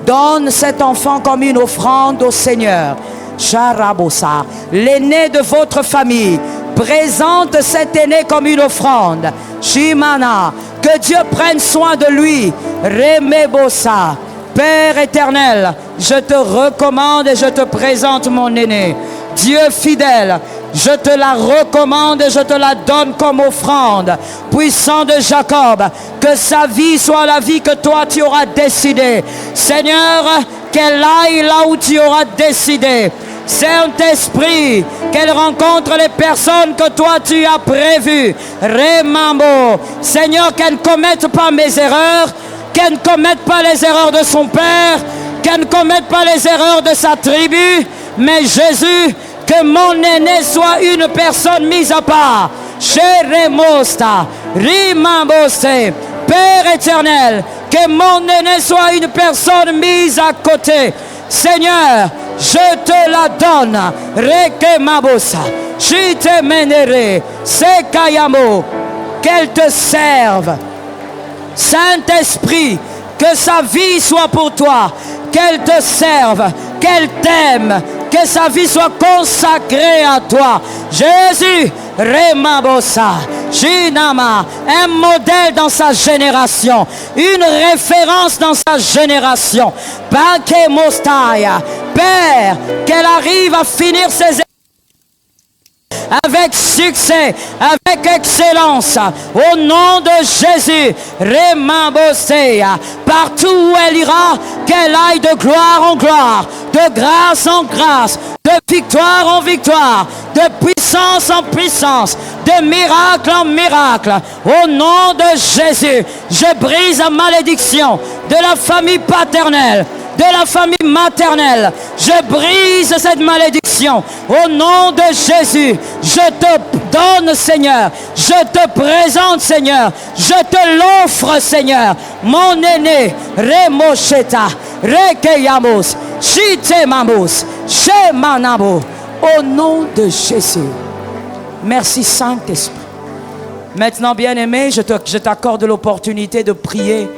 Donne cet enfant comme une offrande au Seigneur. Charabosa. L'aîné de votre famille. Présente cet aîné comme une offrande. Shimana. Que Dieu prenne soin de lui. Remebosa. Père éternel, je te recommande et je te présente mon aîné. Dieu fidèle, je te la recommande et je te la donne comme offrande. Puissant de Jacob, que sa vie soit la vie que toi tu auras décidé. Seigneur, qu'elle aille là où tu auras décidé. Saint-Esprit, qu'elle rencontre les personnes que toi tu as prévues. Remambo. Seigneur, qu'elle ne commette pas mes erreurs, qu'elle ne commette pas les erreurs de son père, qu'elle ne commette pas les erreurs de sa tribu, mais Jésus, que mon aîné soit une personne mise à part. Cheremosta, Rimamboste, Père éternel, que mon aîné soit une personne mise à côté. Seigneur, je te la donne. Rekemabosa, Chite menere, Sekayamo, qu'elle te serve. Saint-Esprit, que sa vie soit pour toi, qu'elle te serve, qu'elle t'aime, que sa vie soit consacrée à toi. Jésus, Remabosa, Shinama, un modèle dans sa génération, une référence dans sa génération. Bakemostaya, Père, qu'elle arrive à finir ses avec succès, avec excellence, au nom de Jésus. Remambosea, partout où elle ira, qu'elle aille de gloire en gloire, de grâce en grâce, de victoire en victoire, de puissance en puissance, de miracle en miracle. Au nom de Jésus, je brise la malédiction de la famille paternelle, de la famille maternelle. Je brise cette malédiction. Au nom de Jésus, je te donne, Seigneur. Je te présente, Seigneur. Je te l'offre, Seigneur. Mon aîné, Remosheta, Rekeyamos, Chitemamos, Shemanabo. Au nom de Jésus. Merci, Saint-Esprit. Maintenant, bien-aimé, je t'accorde l'opportunité de prier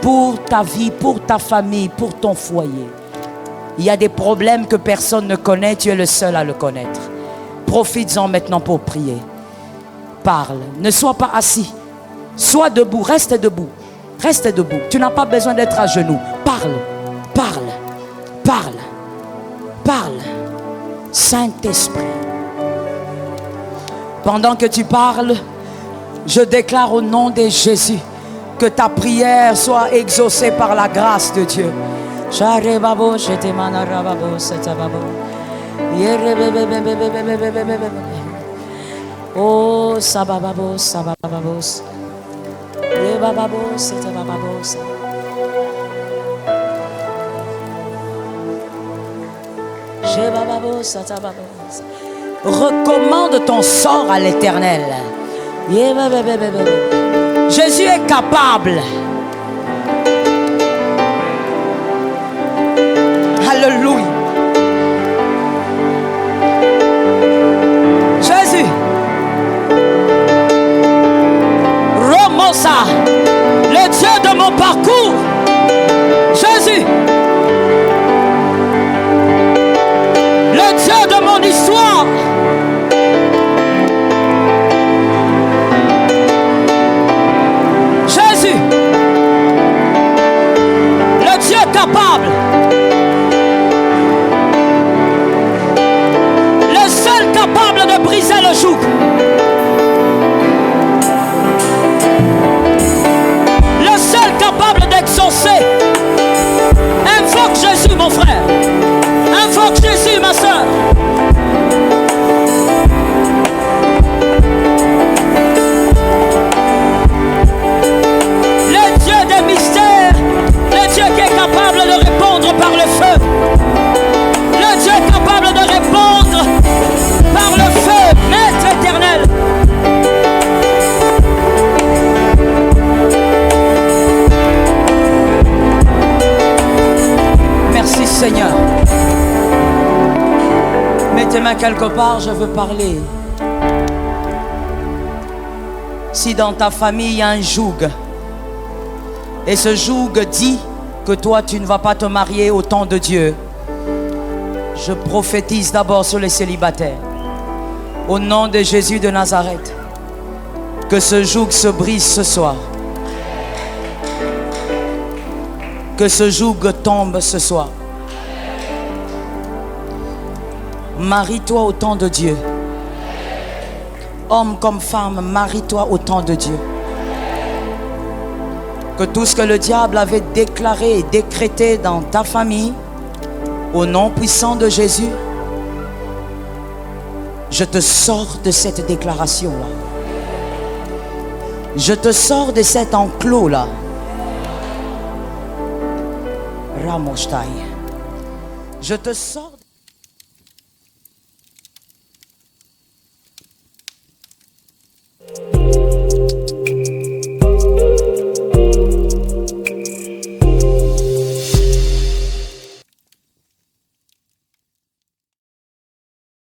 pour ta vie, pour ta famille, pour ton foyer. Il y a des problèmes que personne ne connaît, tu es le seul à le connaître. Profites-en maintenant pour prier. Parle, ne sois pas assis. Sois debout, reste debout. Reste debout, tu n'as pas besoin d'être à genoux. Parle, parle, parle, parle. Saint-Esprit, Pendant que tu parles, je déclare au nom de Jésus que ta prière soit exaucée par la grâce de Dieu. Oh, sabababos, sabababos. Yebababos, sebababos. Jebababos, sabababos. Recommande ton sort à l'Éternel. Jésus est capable. Alléluia. Jésus. Romosa, le Dieu de mon parcours. Jésus. Le Dieu de mon histoire. Jésus. Le Dieu capable. Le seul capable de briser le joug. Le seul capable d'exaucer. Invoque Jésus, mon frère. Invoque Jésus, ma soeur. Le Dieu des mystères. Le Dieu qui est capable de répondre par le feu. Le Dieu capable de répondre par le feu, Maître éternel. Merci Seigneur. Mets tes mains quelque part, je veux parler. Si dans ta famille il y a un joug, et ce joug dit que toi tu ne vas pas te marier au temps de Dieu, je prophétise d'abord sur les célibataires. Au nom de Jésus de Nazareth, que ce joug se brise ce soir. Que ce joug tombe ce soir. Marie-toi au temps de Dieu. Homme comme femme, marie-toi au temps de Dieu. Que tout ce que le diable avait déclaré et décrété dans ta famille, au nom puissant de Jésus, je te sors de cette déclaration-là. Je te sors de cet enclos-là. Ramoshtai. Je te sors de...